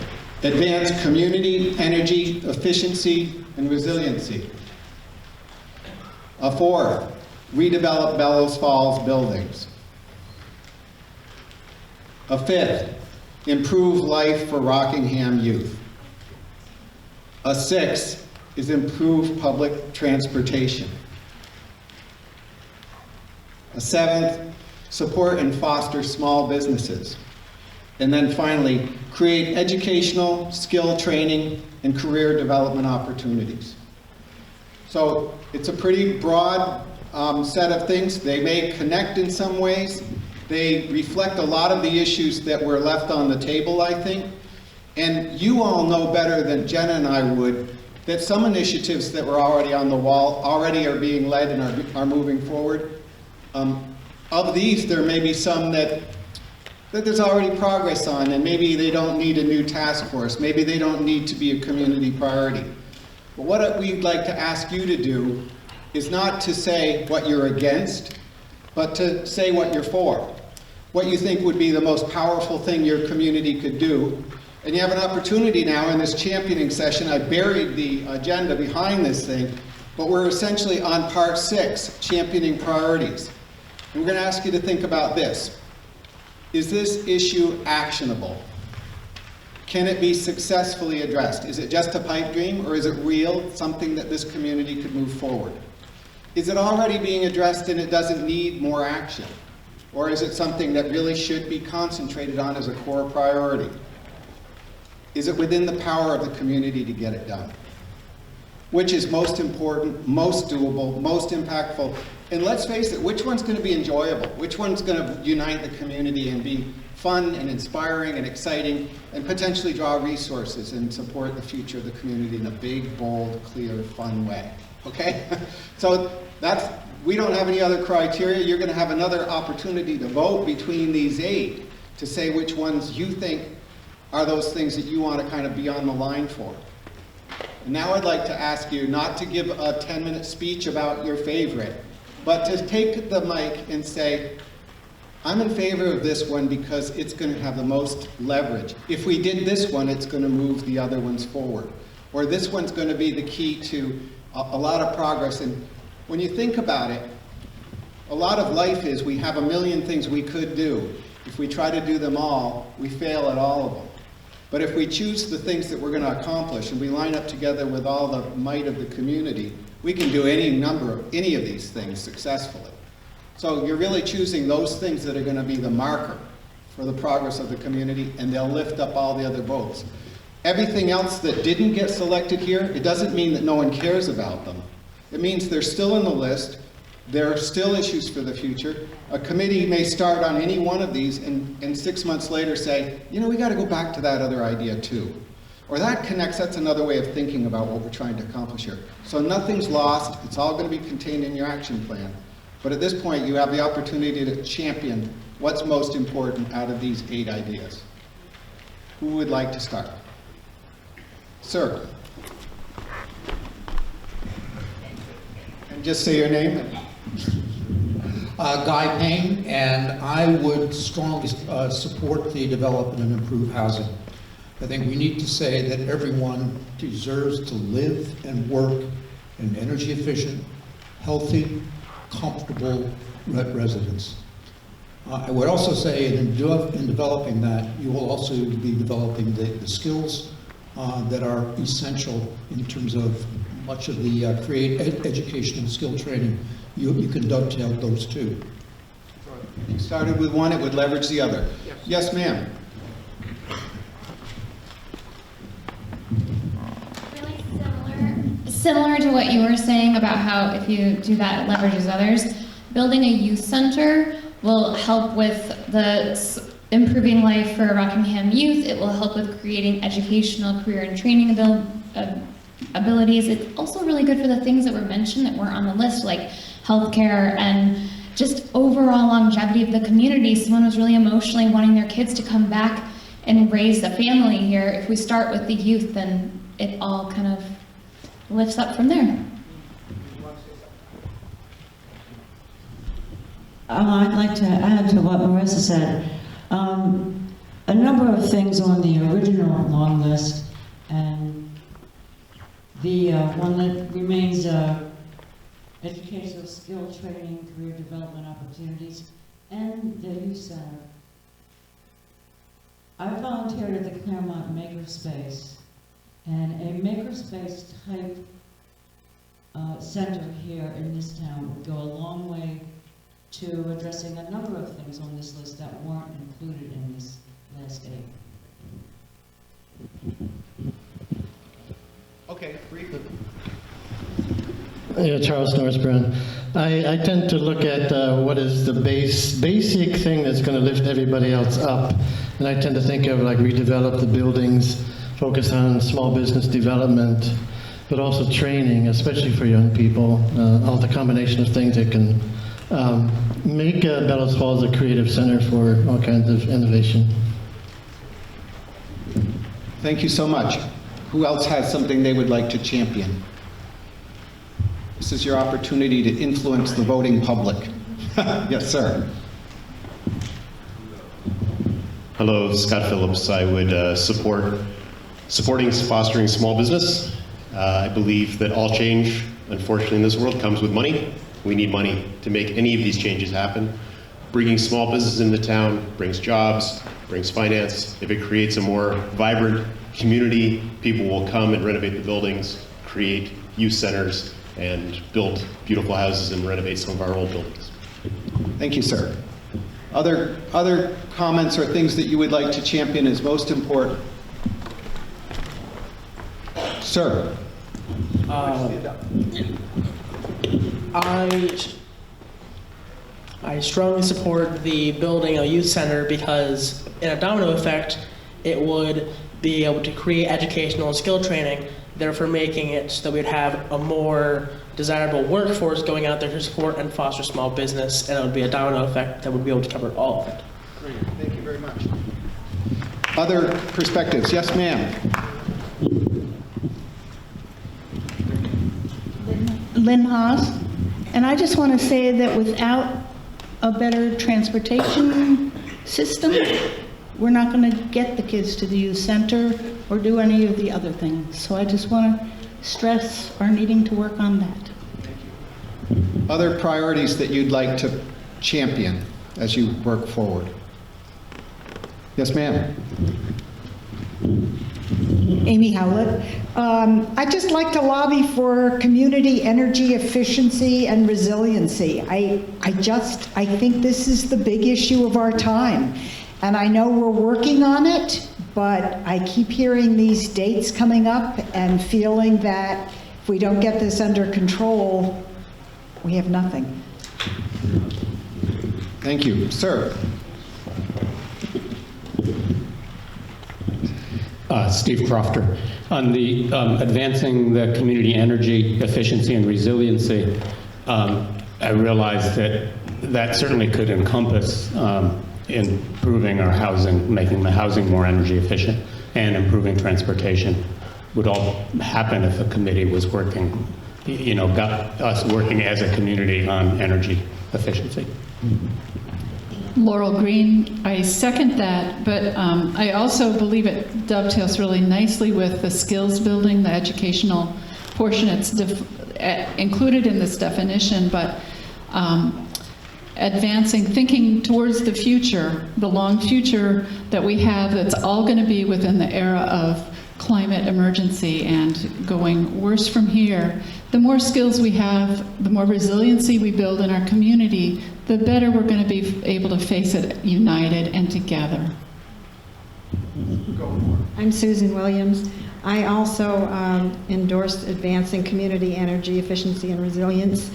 advance community, energy, efficiency, and resiliency. A fourth, redevelop Bellows Falls buildings. A fifth, improve life for Rockingham youth. A sixth is improve public transportation. A seventh, support and foster small businesses. And then finally, create educational, skill training, and career development opportunities. So it's a pretty broad set of things. They may connect in some ways. They reflect a lot of the issues that were left on the table, I think. And you all know better than Jenna and I would that some initiatives that were already on the wall already are being led and are moving forward. Of these, there may be some that there's already progress on, and maybe they don't need a new task force. Maybe they don't need to be a community priority. But what we'd like to ask you to do is not to say what you're against, but to say what you're for. What you think would be the most powerful thing your community could do. And you have an opportunity now in this championing session. I buried the agenda behind this thing, but we're essentially on part 6, championing priorities. And we're going to ask you to think about this. Is this issue actionable? Can it be successfully addressed? Is it just a pipe dream, or is it real, something that this community could move forward? Is it already being addressed and it doesn't need more action? Or is it something that really should be concentrated on as a core priority? Is it within the power of the community to get it done? Which is most important, most doable, most impactful? And let's face it, which one's going to be enjoyable? Which one's going to unite the community and be fun and inspiring and exciting and potentially draw resources and support the future of the community in a big, bold, clear, fun way? Okay? So we don't have any other criteria. You're going to have another opportunity to vote between these 8 to say which ones you think are those things that you want to kind of be on the line for. And now I'd like to ask you not to give a 10-minute speech about your favorite, but to take the mic and say, I'm in favor of this one because it's going to have the most leverage. If we did this one, it's going to move the other ones forward. Or this one's going to be the key to a lot of progress. And when you think about it, a lot of life is we have a million things we could do. If we try to do them all, we fail at all of them. But if we choose the things that we're going to accomplish and we line up together with all the might of the community, we can do any of these things successfully. So you're really choosing those things that are going to be the marker for the progress of the community, and they'll lift up all the other votes. Everything else that didn't get selected here, it doesn't mean that no one cares about them. It means they're still in the list. There are still issues for the future. A committee may start on any one of these and 6 months later say, you know, we got to go back to that other idea too. Or that connects, that's another way of thinking about what we're trying to accomplish here. So nothing's lost. It's all going to be contained in your action plan. But at this point, you have the opportunity to champion what's most important out of these 8 ideas. Who would like to start? Sir. And just say your name. Guy Payne, and I would strongly support the development and improve housing. I think we need to say that everyone deserves to live and work in an energy efficient, healthy, comfortable residence. I would also say in developing that, you will also be developing the skills that are essential in terms of much of the education and skill training. You can dovetail those two. If you started with one, it would leverage the other. Yes, ma'am. Similar to what you were saying about how if you do that, it leverages others. Building a youth center will help with the improving life for Rockingham youth. It will help with creating educational, career, and training abilities. It's also really good for the things that were mentioned that were on the list, like healthcare and just overall longevity of the community. Someone was really emotionally wanting their kids to come back and raise a family here. If we start with the youth, then it all kind of lifts up from there. I'd like to add to what Marissa said. A number of things on the original long list, and the one that remains educational skill training, career development opportunities, and the youth center. I volunteered at the Claremont Makerspace, and a makerspace type center here in this town would go a long way to addressing a number of things on this list that weren't included in this last 8. Okay, briefly. Yeah, Charles Northburn. I tend to look at what is the basic thing that's going to lift everybody else up. And I tend to think of like redevelop the buildings, focus on small business development, but also training, especially for young people. All the combination of things that can make Bellows Falls a creative center for all kinds of innovation. Thank you so much. Who else has something they would like to champion? This is your opportunity to influence the voting public. Yes, sir. Hello, Scott Phillips. I would supporting fostering small business. I believe that all change, unfortunately, in this world comes with money. We need money to make any of these changes happen. Bringing small business into town brings jobs, brings finance. If it creates a more vibrant community, people will come and renovate the buildings, create youth centers, and build beautiful houses and renovate some of our old buildings. Thank you, sir. Other comments or things that you would like to champion as most important? Sir. I strongly support the building a youth center because in a domino effect, it would be able to create educational and skill training, therefore making it so that we'd have a more desirable workforce going out there to support and foster small business, and it would be a domino effect that would be able to cover all of it. Great, thank you very much. Other perspectives? Yes, ma'am. Lynn Haas, and I just want to say that without a better transportation system, we're not going to get the kids to the youth center or do any of the other things. So I just want to stress our needing to work on that. Other priorities that you'd like to champion as you work forward? Yes, ma'am. Amy Howlett. I'd just like to lobby for community energy efficiency and resiliency. I think this is the big issue of our time. And I know we're working on it, but I keep hearing these dates coming up and feeling that if we don't get this under control, we have nothing. Thank you. Sir. Steve Crofter. On the advancing the community energy efficiency and resiliency, I realize that certainly could encompass improving our housing, making the housing more energy efficient, and improving transportation. Would all happen if a committee was working, got us working as a community on energy efficiency. Laurel Green, I second that, but I also believe it dovetails really nicely with the skills building, the educational portion. It's included in this definition, but advancing, thinking towards the future, the long future that we have, that's all going to be within the era of climate emergency and going worse from here. The more skills we have, the more resiliency we build in our community, the better we're going to be able to face it united and together. I'm Susan Williams. I also endorsed advancing community energy efficiency and resilience.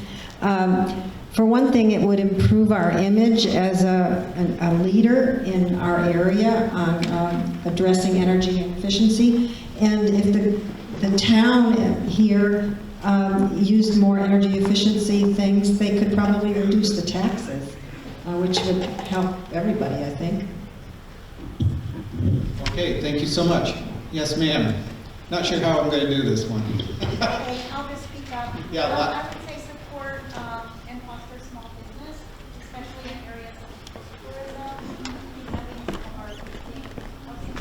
For one thing, it would improve our image as a leader in our area on addressing energy efficiency. And if the town here used more energy efficiency things, they could probably reduce the taxes, which would help everybody, I think. Okay, thank you so much. Yes, ma'am. Not sure how I'm going to do this one. Okay, I'll just speak up. Yeah, I would say support and foster small business, especially in areas of tourism, having our housing infrastructure,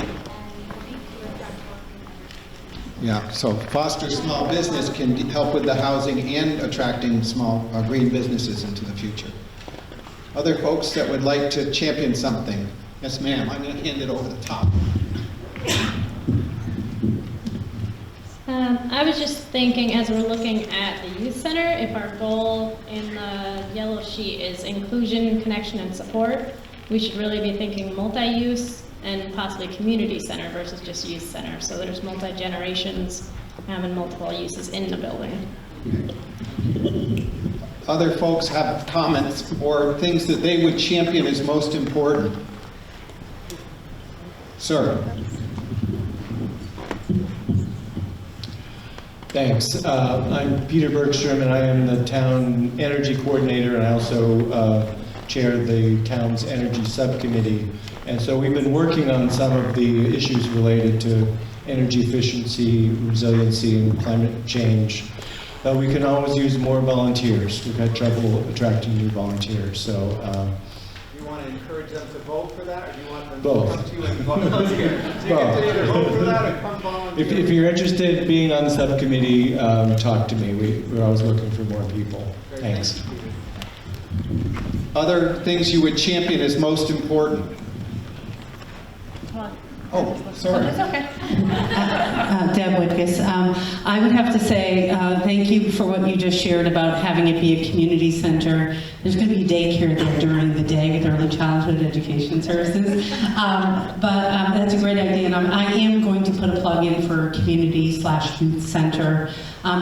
and need to attract working. Yeah, so foster small business can help with the housing and attracting small green businesses into the future. Other folks that would like to champion something? Yes, ma'am. I'm going to hand it over the top. I was just thinking, as we're looking at the youth center, if our goal in the yellow sheet is inclusion, connection, and support, we should really be thinking multi-use and possibly community center versus just youth center. So there's multi-generations having multiple uses in the building. Other folks have comments or things that they would champion as most important. Sir. Thanks. I'm Peter Bergstrom, and I am the town energy coordinator, and I also chair the town's energy subcommittee. And so we've been working on some of the issues related to energy efficiency, resiliency, and climate change. but we can always use more volunteers. We've had trouble attracting new volunteers, so. You want to encourage them to vote for that, or do you want them Both. to come to you and volunteer? So you get to either vote for that or come volunteer. If you're interested in being on the subcommittee, talk to me. We're always looking for more people. Thanks. Other things you would champion as most important? Oh, sorry. That's okay. Deb Whitkus. I would have to say thank you for what you just shared about having it be a community center. There's going to be daycare there during the day with early childhood education services. But that's a great idea, and I am going to put a plug in for community/youth center.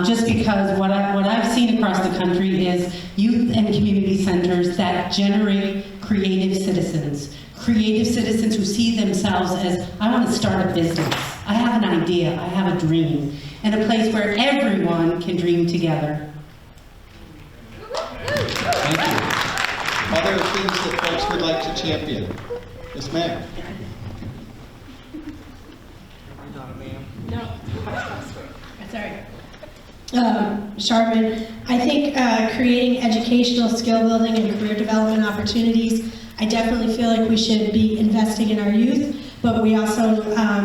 Just because what I've seen across the country is youth and community centers that generate creative citizens who see themselves as, I want to start a business, I have an idea, I have a dream, and a place where everyone can dream together. Thank you. Other things that folks would like to champion? Yes, ma'am. I'm not a ma'am. No. Sorry. Sharman, I think creating educational skill building and career development opportunities, I definitely feel like we should be investing in our youth, but we also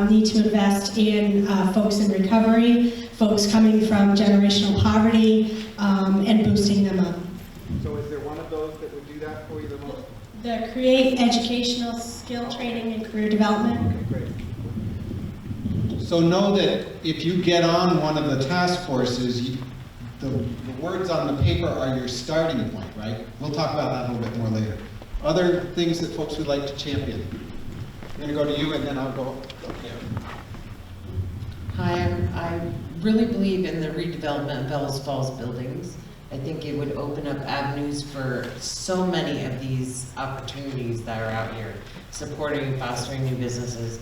need to invest in folks in recovery, folks coming from generational poverty, and boosting them up. So is there one of those that would do that for you the most? The create educational skill training and career development. Okay, great. So know that if you get on one of the task forces, the words on the paper are your starting point, right? We'll talk about that a little bit more later. Other things that folks would like to champion? I'm going to go to you and then I'll go up there. Hi, I really believe in the redevelopment of Bellows Falls buildings. I think it would open up avenues for so many of these opportunities that are out here, supporting and fostering new businesses,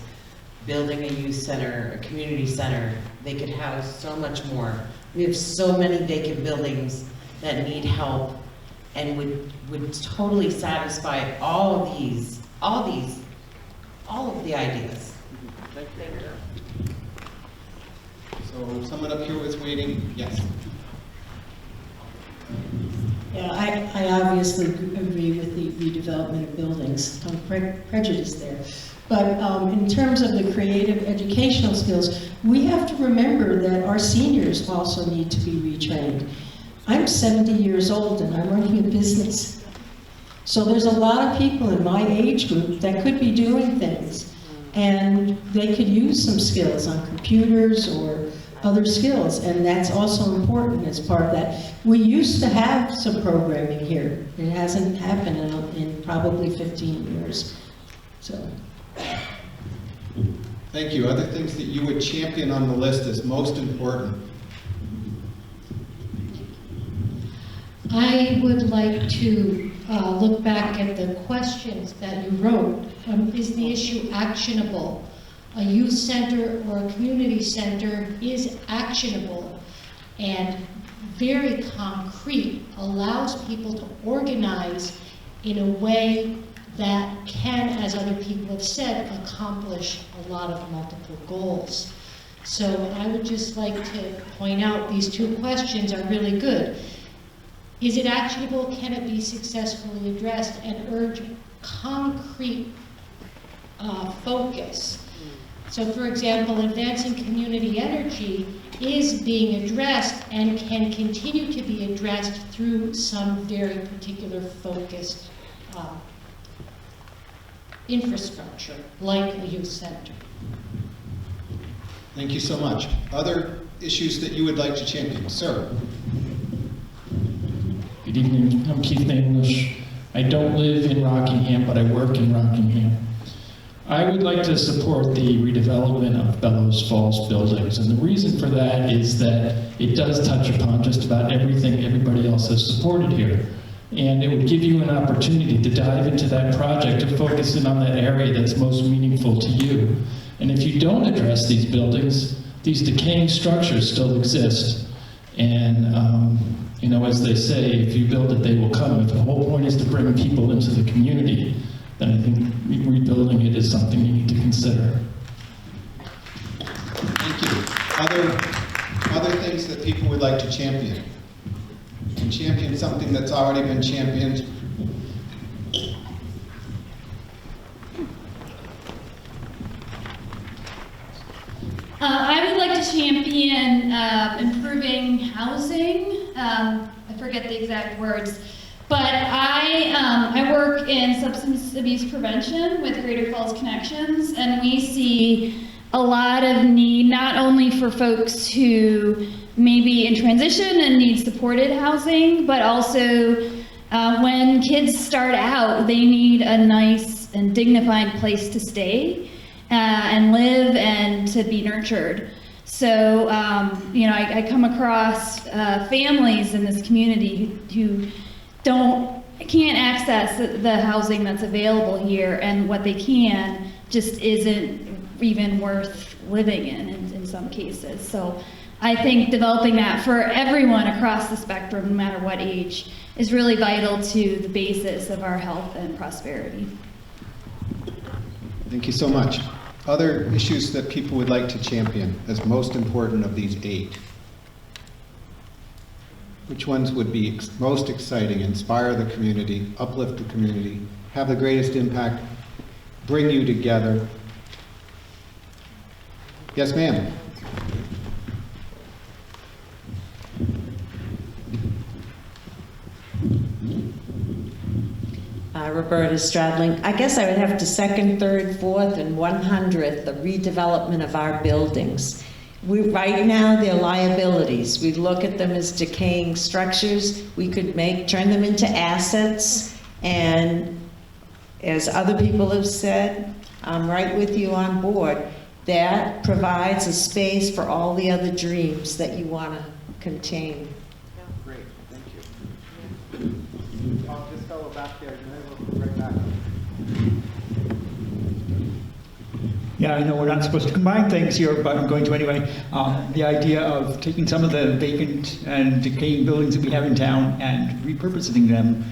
building a youth center, a community center. They could house so much more. We have so many vacant buildings that need help and would totally satisfy all of the ideas. Thank you. So someone up here was waiting. Yes. Yeah, I obviously agree with the redevelopment of buildings. I'm prejudiced there. But in terms of the creative educational skills, we have to remember that our seniors also need to be retrained. I'm 70 years old and I'm running a business. So there's a lot of people in my age group that could be doing things, and they could use some skills on computers or other skills, and that's also important as part of that. We used to have some programming here. It hasn't happened in probably 15 years. So. Thank you. Other things that you would champion on the list as most important? I would like to look back at the questions that you wrote. Is the issue actionable? A youth center or a community center is actionable and very concrete, allows people to organize in a way that can, as other people have said, accomplish a lot of multiple goals. So I would just like to point out these two questions are really good. Is it actionable? Can it be successfully addressed? And urge concrete focus. So for example, advancing community energy is being addressed and can continue to be addressed through some very particular focused infrastructure, like a youth center. Thank you so much. Other issues that you would like to champion? Sir. Good evening, I'm Keith English. I don't live in Rockingham, but I work in Rockingham. I would like to support the redevelopment of Bellows Falls buildings, and the reason for that is that it does touch upon just about everything everybody else has supported here. And it would give you an opportunity to dive into that project, to focus in on that area that's most meaningful to you. And if you don't address these buildings, these decaying structures still exist. And you know, as they say, if you build it, they will come. If the whole point is to bring people into the community, then I think rebuilding it is something you need to consider. Thank you. Other things that people would like to champion? And champion something that's already been championed. I would like to champion improving housing. I forget the exact words, but I work in substance abuse prevention with Greater Falls Connections, and we see a lot of need not only for folks who may be in transition and need supported housing, but also when kids start out, they need a nice and dignified place to stay and live and to be nurtured. So, you know, I come across families in this community who can't access the housing that's available here, and what they can just isn't even worth living in some cases. So I think developing that for everyone across the spectrum, no matter what age, is really vital to the basis of our health and prosperity. Thank you so much. Other issues that people would like to champion as most important of these 8? Which ones would be most exciting, inspire the community, uplift the community, have the greatest impact, bring you together? Yes, ma'am. Roberta Stradling. I guess I would have to 2nd, 3rd, 4th, and 100th the redevelopment of our buildings. Right now, they're liabilities. We look at them as decaying structures. We could turn them into assets, and as other people have said, I'm right with you on board. That provides a space for all the other dreams that you want to contain. Great, thank you. This fellow back there, right back. Yeah, I know we're not supposed to combine things here, but I'm going to anyway. The idea of taking some of the vacant and decaying buildings that we have in town and repurposing them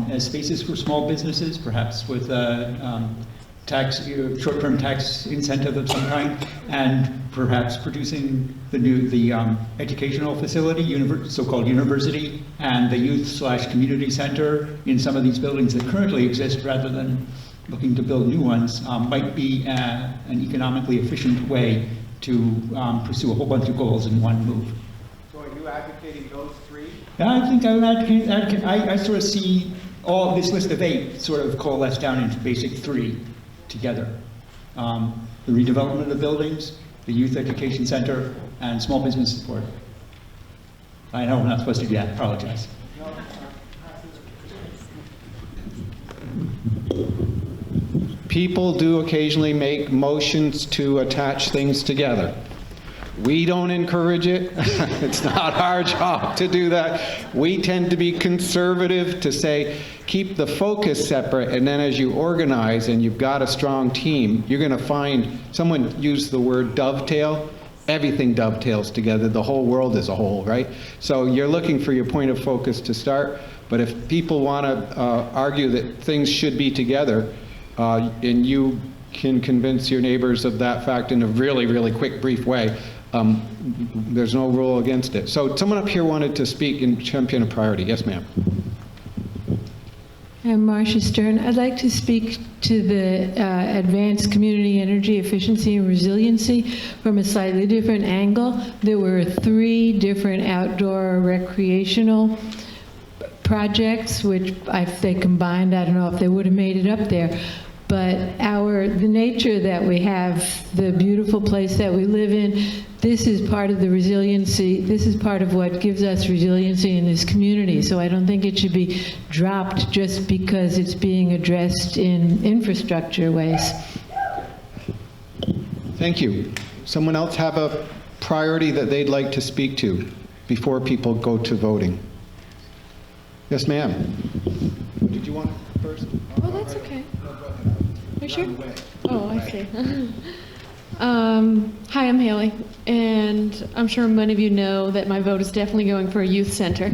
as spaces for small businesses, perhaps with short-term tax incentive of some kind, and perhaps producing the educational facility, so-called university, and the youth/community center in some of these buildings that currently exist, rather than looking to build new ones, might be an economically efficient way to pursue a whole bunch of goals in one move. So are you advocating those 3? Yeah, I think I would advocate. I sort of see all this list of 8 sort of coalesce down into basic 3 together. The redevelopment of the buildings, the youth education center, and small business support. I know I'm not supposed to do that, apologize. People do occasionally make motions to attach things together. We don't encourage it. It's not our job to do that. We tend to be conservative, to say, keep the focus separate, and then as you organize and you've got a strong team, you're going to find, someone used the word dovetail, everything dovetails together, the whole world as a whole, right? So you're looking for your point of focus to start, but if people want to argue that things should be together, and you can convince your neighbors of that fact in a really, really quick, brief way, there's no rule against it. So someone up here wanted to speak and champion a priority. Yes, ma'am. I'm Marcia Stern. I'd like to speak to the advanced community energy efficiency and resiliency from a slightly different angle. There were 3 different outdoor recreational projects, which if they combined, I don't know if they would have made it up there. But the nature that we have, the beautiful place that we live in, this is part of the resiliency. This is part of what gives us resiliency in this community. So I don't think it should be dropped just because it's being addressed in infrastructure ways. Thank you. Someone else have a priority that they'd like to speak to before people go to voting? Yes, ma'am. Did you want first? Oh, that's okay. Are you sure? Oh, I see. Hi, I'm Haley, and I'm sure many of you know that my vote is definitely going for a youth center.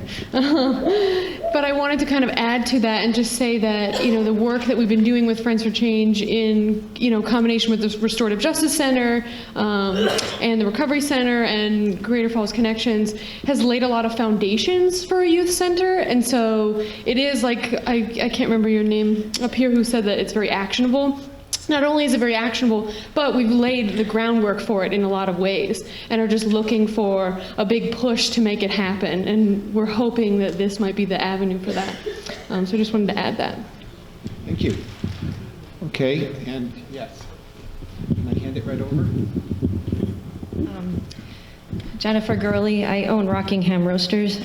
But I wanted to kind of add to that and just say that, you know, the work that we've been doing with Friends for Change in, you know, combination with the Restorative Justice Center and the Recovery Center and Greater Falls Connections has laid a lot of foundations for a youth center. And so it is like, I can't remember your name up here who said that it's very actionable. Not only is it very actionable, but we've laid the groundwork for it in a lot of ways and are just looking for a big push to make it happen. And we're hoping that this might be the avenue for that. So I just wanted to add that. Thank you. Okay, and yes. Can I hand it right over? Jennifer Gurley, I own Rockingham Roasters.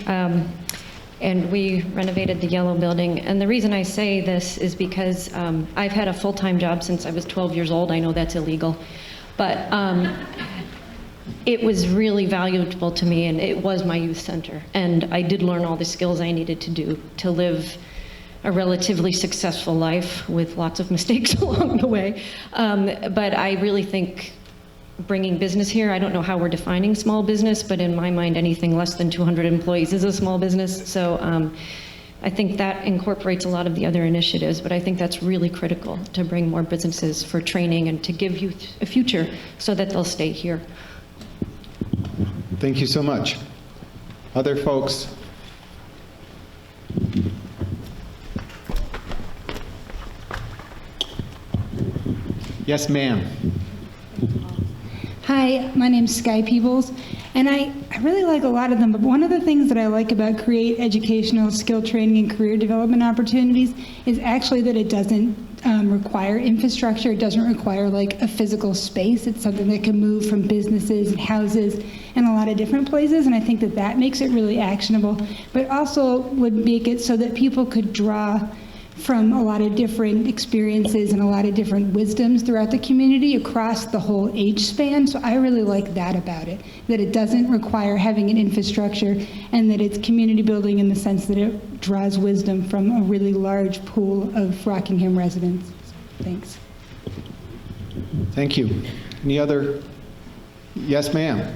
And we renovated the yellow building. And the reason I say this is because I've had a full-time job since I was 12 years old. I know that's illegal. But it was really valuable to me, and it was my youth center. And I did learn all the skills I needed to do to live a relatively successful life with lots of mistakes along the way. But I really think bringing business here, I don't know how we're defining small business, but in my mind, anything less than 200 employees is a small business. So I think that incorporates a lot of the other initiatives, but I think that's really critical to bring more businesses for training and to give youth a future so that they'll stay here. Thank you so much. Other folks? Yes, ma'am. Hi, my name's Sky Peebles, and I really like a lot of them, but one of the things that I like about Create educational skill training and career development opportunities is actually that it doesn't require infrastructure. It doesn't require like a physical space. It's something that can move from businesses and houses and a lot of different places, and I think that that makes it really actionable, but also would make it so that people could draw from a lot of different experiences and a lot of different wisdoms throughout the community across the whole age span. So I really like that about it, that it doesn't require having an infrastructure and that it's community building in the sense that it draws wisdom from a really large pool of Rockingham residents. Thanks. Thank you. Any other? Yes, ma'am.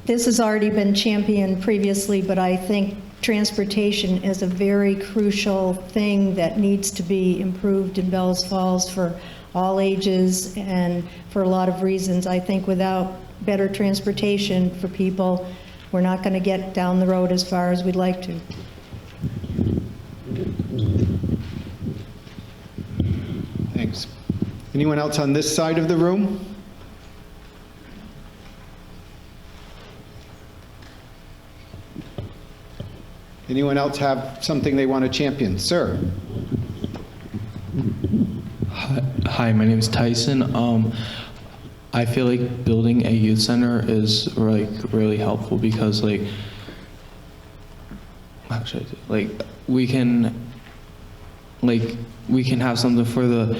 This has already been championed previously, but I think transportation is a very crucial thing that needs to be improved in Bellows Falls for all ages and for a lot of reasons. I think without better transportation for people, we're not going to get down the road as far as we'd like to. Thanks. Anyone else on this side of the room? Anyone else have something they want to champion? Sir. Hi, my name is Tyson. I feel like building a youth center is like really helpful because how should I say? We can have something for the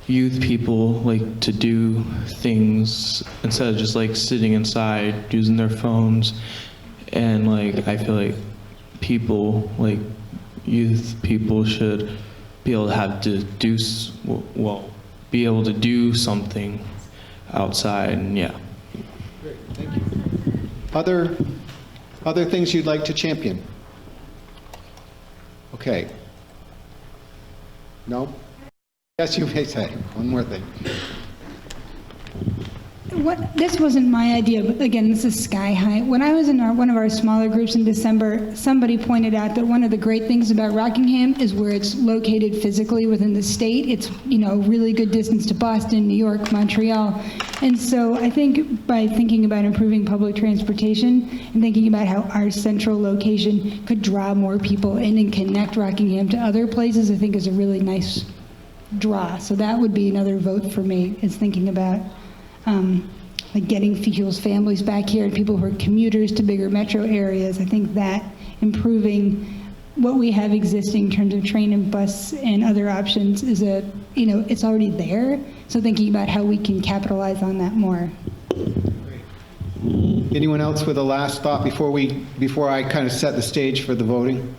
youth people to do things instead of just sitting inside using their phones, and I feel like people, youth people, should be able to be able to do something outside, and yeah. Great, thank you. Other things you'd like to champion? Okay. No? Yes, you may say. One more thing. This wasn't my idea, but again, this is sky high. When I was in one of our smaller groups in December, somebody pointed out that one of the great things about Rockingham is where it's located physically within the state. It's, really good distance to Boston, New York, Montreal. And so I think by thinking about improving public transportation and thinking about how our central location could draw more people in and connect Rockingham to other places, I think is a really nice draw. So that would be another vote for me, is thinking about getting people's families back here and people who are commuters to bigger metro areas. I think that improving what we have existing in terms of train and bus and other options is it's already there. So thinking about how we can capitalize on that more. Anyone else with a last thought before I kind of set the stage for the voting?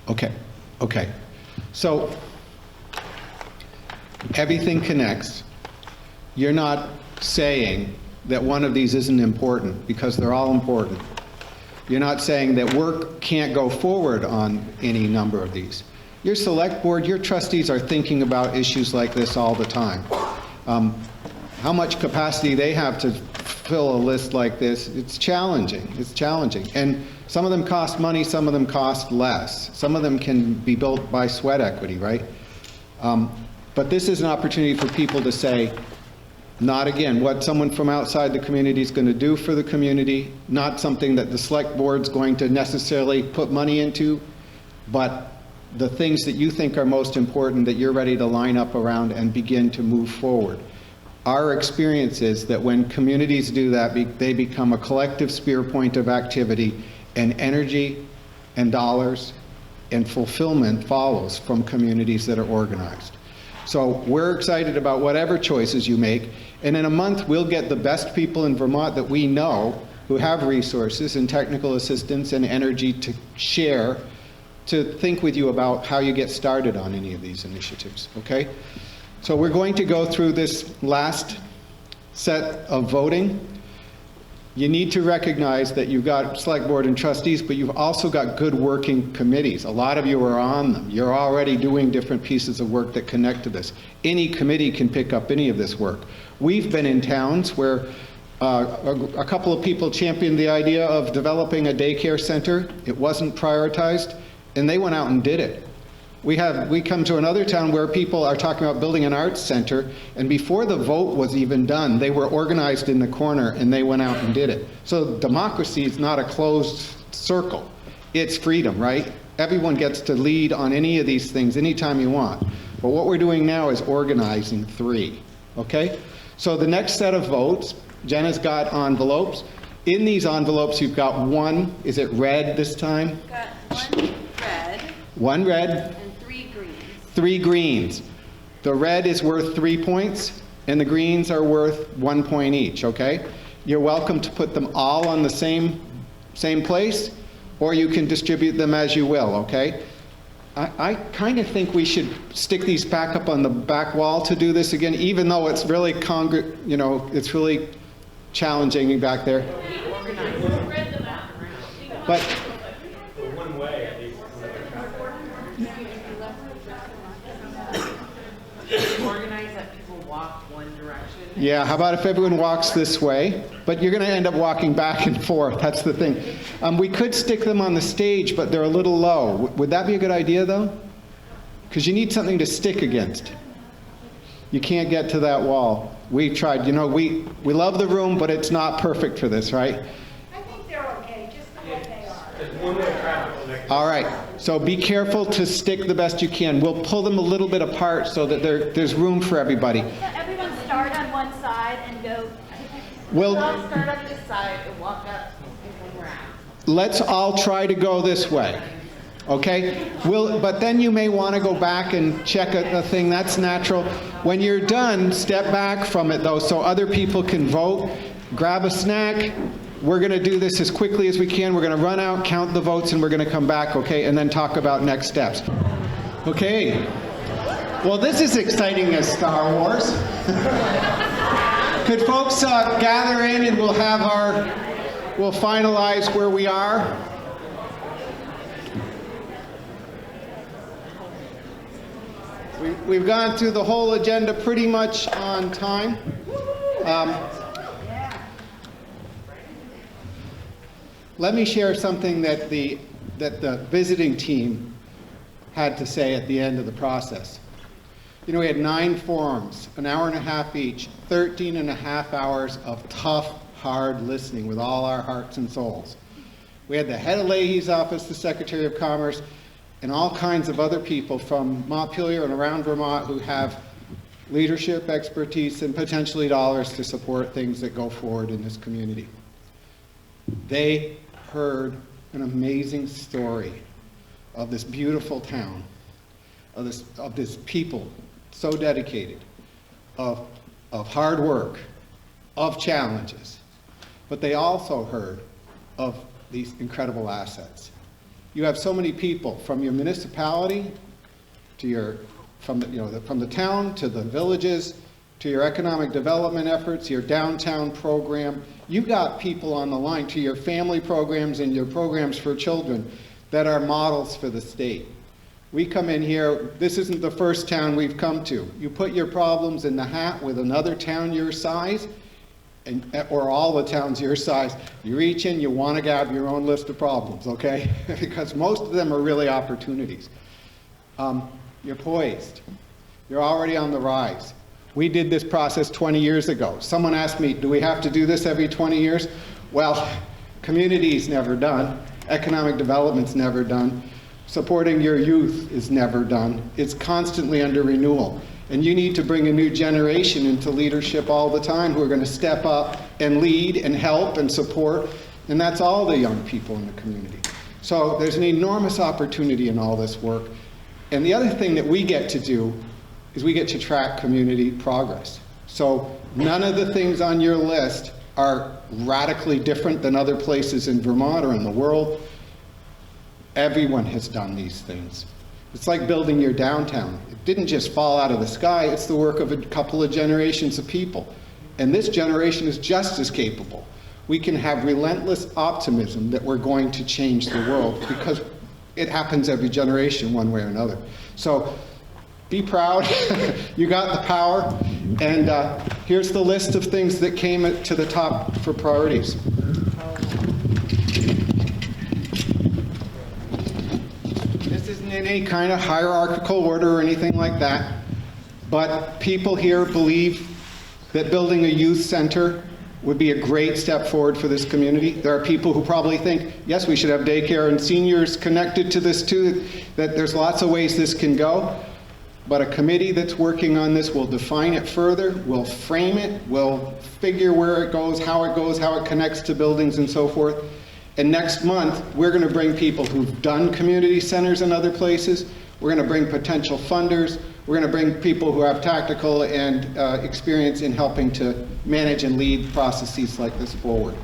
Okay. So everything connects. you're not saying that one of these isn't important, because they're all important. You're not saying that work can't go forward on any number of these. Your select board, your trustees are thinking about issues like this all the time. How much capacity they have to fill a list like this, it's challenging. It's challenging. And some of them cost money, some of them cost less. Some of them can be built by sweat equity, right? But this is an opportunity for people to say, not again, what someone from outside the community is going to do for the community, not something that the select board's going to necessarily put money into, but the things that you think are most important that you're ready to line up around and begin to move forward. Our experience is that when communities do that, they become a collective spear point of activity, and energy and dollars and fulfillment follows from communities that are organized. So we're excited about whatever choices you make, and in a month we'll get the best people in Vermont that we know who have resources and technical assistance and energy to share, to think with you about how you get started on any of these initiatives, okay? So we're going to go through this last set of voting. You need to recognize that you've got select board and trustees, but you've also got good working committees. A lot of you are on them. You're already doing different pieces of work that connect to this. Any committee can pick up any of this work. We've been in towns where a couple of people championed the idea of developing a daycare center. It wasn't prioritized, and they went out and did it. We come to another town where people are talking about building an arts center, and before the vote was even done, they were organized in the corner and they went out and did it. So democracy is not a closed circle. It's freedom, right? Everyone gets to lead on any of these things anytime you want. But what we're doing now is organizing 3, okay? So the next set of votes, Jenna's got envelopes. In these envelopes, you've got one, is it red this time? Got one red. One red. 3 greens. The red is worth 3 points, and the greens are worth 1 point each, okay? You're welcome to put them all on the same place, or you can distribute them as you will, okay? I kind of think we should stick these back up on the back wall to do this again, even though it's really it's really challenging back there. But Organize that people walk one direction. yeah, how about if everyone walks this way? But you're going to end up walking back and forth. That's the thing. We could stick them on the stage, but they're a little low. Would that be a good idea, though? Because you need something to stick against. You can't get to that wall. We tried. You know, we love the room, but it's not perfect for this, right? I think they're okay, just the way they are. All right. So be careful to stick the best you can. We'll pull them a little bit apart so that there's room for everybody. Let everyone start on one side and go. We'll Start up this side and walk up and come around. let's all try to go this way. Okay? But then you may want to go back and check a thing. That's natural. When you're done, step back from it, though, so other people can vote. Grab a snack. We're going to do this as quickly as we can. We're going to run out, count the votes, and we're going to come back, okay, and then talk about next steps. Okay. Well, this is exciting as Star Wars. Could folks gather in, and we'll finalize where we are. We've gone through the whole agenda pretty much on time. Let me share something that the visiting team had to say at the end of the process. You know, we had 9 forums, an hour and a half each, 13 and a half hours of tough, hard listening with all our hearts and souls. We had the head of Leahy's office, the Secretary of Commerce, and all kinds of other people from Montpelier and around Vermont who have leadership, expertise, and potentially dollars to support things that go forward in this community. They heard an amazing story of this beautiful town, of this people so dedicated, of hard work, of challenges. But they also heard of these incredible assets. You have so many people from your municipality to from the town to the villages to your economic development efforts, your downtown program. You got people on the line, to your family programs and your programs for children that are models for the state. We come in here, this isn't the first town we've come to. You put your problems in the hat with another town your size, or all the towns your size. You reach in, you want to grab your own list of problems, okay? Because most of them are really opportunities. You're poised. You're already on the rise. We did this process 20 years ago. Someone asked me, do we have to do this every 20 years? Well, community's never done. Economic development's never done. Supporting your youth is never done. It's constantly under renewal. And you need to bring a new generation into leadership all the time who are going to step up and lead and help and support. And that's all the young people in the community. So there's an enormous opportunity in all this work. And the other thing that we get to do is we get to track community progress. So none of the things on your list are radically different than other places in Vermont or in the world. Everyone has done these things. It's like building your downtown. It didn't just fall out of the sky, it's the work of a couple of generations of people. And this generation is just as capable. We can have relentless optimism that we're going to change the world because it happens every generation one way or another. So be proud, you got the power, and here's the list of things that came to the top for priorities. This isn't in any kind of hierarchical order or anything like that, but people here believe that building a youth center would be a great step forward for this community. There are people who probably think, yes, we should have daycare and seniors connected to this too, that there's lots of ways this can go. But a committee that's working on this will define it further, will frame it, will figure where it goes, how it connects to buildings and so forth. And next month, we're going to bring people who've done community centers in other places. We're going to bring potential funders. We're going to bring people who have tactical and experience in helping to manage and lead processes like this forward.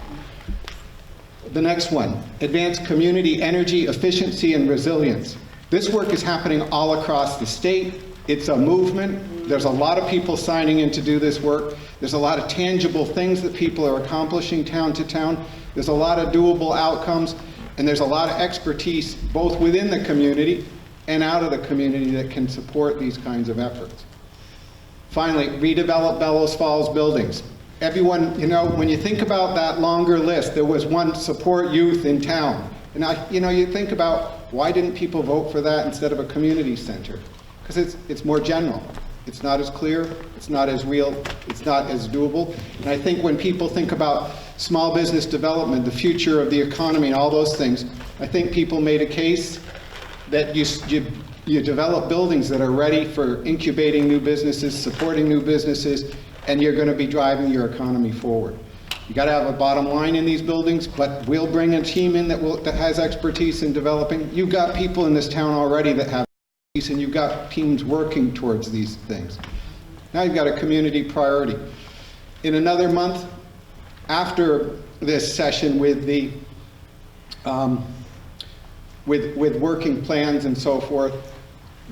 The next one, advance community energy efficiency and resilience. This work is happening all across the state. It's a movement. There's a lot of people signing in to do this work. There's a lot of tangible things that people are accomplishing town to town. There's a lot of doable outcomes, and there's a lot of expertise both within the community and out of the community that can support these kinds of efforts. Finally, redevelop Bellows Falls buildings. Everyone, when you think about that longer list, there was one, support youth in town. And you think about, why didn't people vote for that instead of a community center? Because it's more general. It's not as clear, it's not as real, it's not as doable. And I think when people think about small business development, the future of the economy and all those things, I think people made a case that you develop buildings that are ready for incubating new businesses, supporting new businesses, and you're going to be driving your economy forward. You got to have a bottom line in these buildings, but we'll bring a team in that has expertise in developing. You've got people in this town already that have expertise, and you've got teams working towards these things. Now you've got a community priority. In another month, after this session with the with working plans and so forth,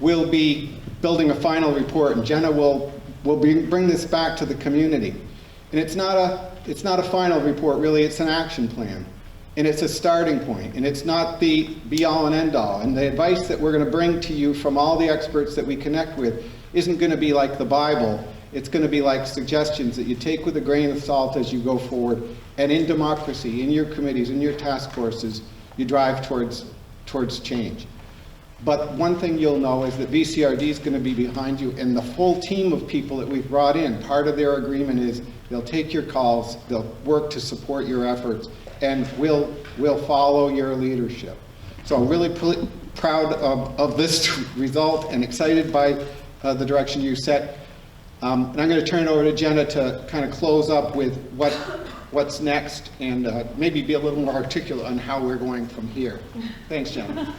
we'll be building a final report, and Jenna will bring this back to the community. And it's not a final report, really, it's an action plan. And it's a starting point, and it's not the be-all and end-all. And the advice that we're going to bring to you from all the experts that we connect with isn't going to be like the Bible. It's going to be like suggestions that you take with a grain of salt as you go forward. And in democracy, in your committees, in your task forces, you drive towards change. But one thing you'll know is that VCRD is going to be behind you, and the full team of people that we've brought in, part of their agreement is they'll take your calls, they'll work to support your efforts, and we'll follow your leadership. So I'm really proud of this result and excited by the direction you set. And I'm going to turn it over to Jenna to kind of close up with what's next and maybe be a little more articulate on how we're going from here. Thanks, Jenna.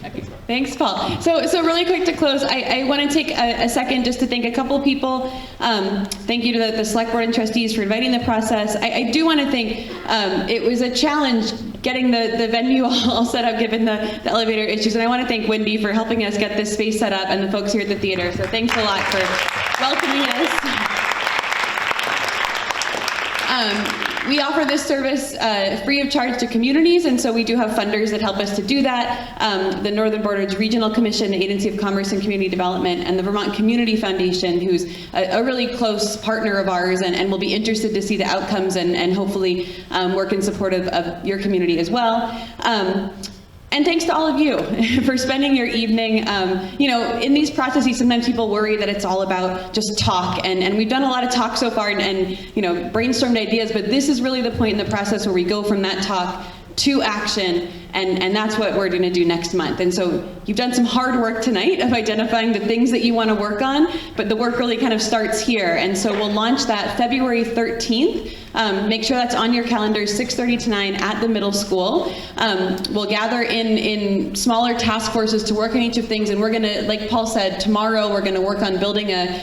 Okay. Thanks, Paul. So really quick to close, I want to take a second just to thank a couple of people. Thank you to the Select Board and Trustees for inviting the process. I do want to thank, it was a challenge getting the venue all set up given the elevator issues, and I want to thank Wendy for helping us get this space set up and the folks here at the theater. So thanks a lot for welcoming us. We offer this service free of charge to communities, and so we do have funders that help us to do that. The Northern Borders Regional Commission, the Agency of Commerce and Community Development, and the Vermont Community Foundation, who's a really close partner of ours and will be interested to see the outcomes and hopefully work in support of your community as well. And thanks to all of you for spending your evening. In these processes, sometimes people worry that it's all about just talk, and we've done a lot of talk so far and brainstormed ideas, but this is really the point in the process where we go from that talk to action, and that's what we're going to do next month. And so you've done some hard work tonight of identifying the things that you want to work on, but the work really kind of starts here. And so we'll launch that February 13th. Make sure that's on your calendars, 6:30 to 9 at the middle school. We'll gather in smaller task forces to work on each of things, and we're going to, like Paul said, tomorrow we're going to work on building a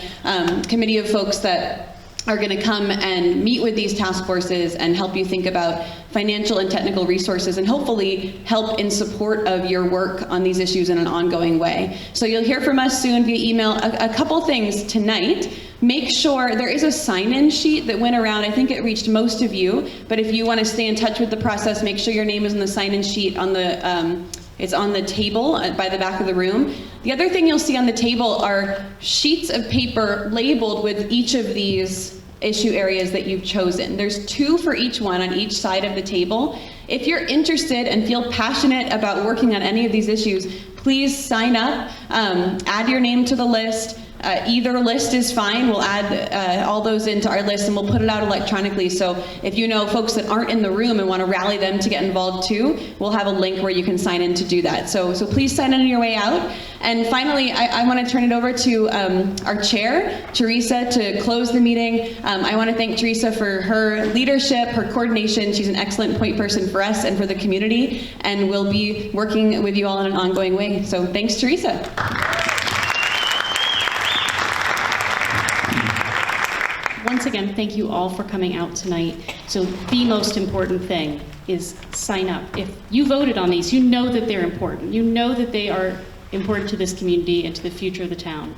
committee of folks that are going to come and meet with these task forces and help you think about financial and technical resources and hopefully help in support of your work on these issues in an ongoing way. So you'll hear from us soon via email. A couple things tonight. Make sure there is a sign-in sheet that went around. I think it reached most of you, but if you want to stay in touch with the process, make sure your name is on the sign-in sheet on the it's on the table by the back of the room. The other thing you'll see on the table are sheets of paper labeled with each of these issue areas that you've chosen. There's 2 for each one on each side of the table. If you're interested and feel passionate about working on any of these issues, please sign up, add your name to the list. Either list is fine. We'll add all those into our list and we'll put it out electronically. So if you know folks that aren't in the room and want to rally them to get involved too, we'll have a link where you can sign in to do that. So please sign in on your way out. And finally, I want to turn it over to our chair, Teresa, to close the meeting. I want to thank Teresa for her leadership, her coordination. She's an excellent point person for us and for the community, and we'll be working with you all in an ongoing way. So thanks, Teresa. Once again, thank you all for coming out tonight. So the most important thing is sign up. If you voted on these, you know that they're important. You know that they are important to this community and to the future of the town.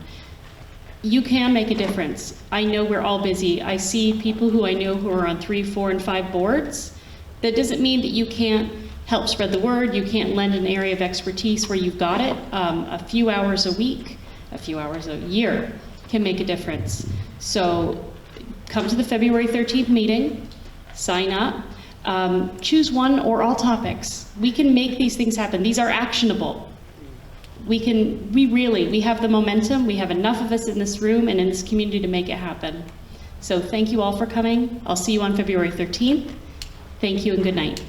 You can make a difference. I know we're all busy. I see people who I know who are on 3, 4, and 5 boards. That doesn't mean that you can't help spread the word. You can't lend an area of expertise where you've got it. A few hours a week, a few hours a year can make a difference. So come to the February 13th meeting, sign up, choose one or all topics. We can make these things happen. These are actionable. We have the momentum. We have enough of us in this room and in this community to make it happen. So thank you all for coming. I'll see you on February 13th. Thank you and good night.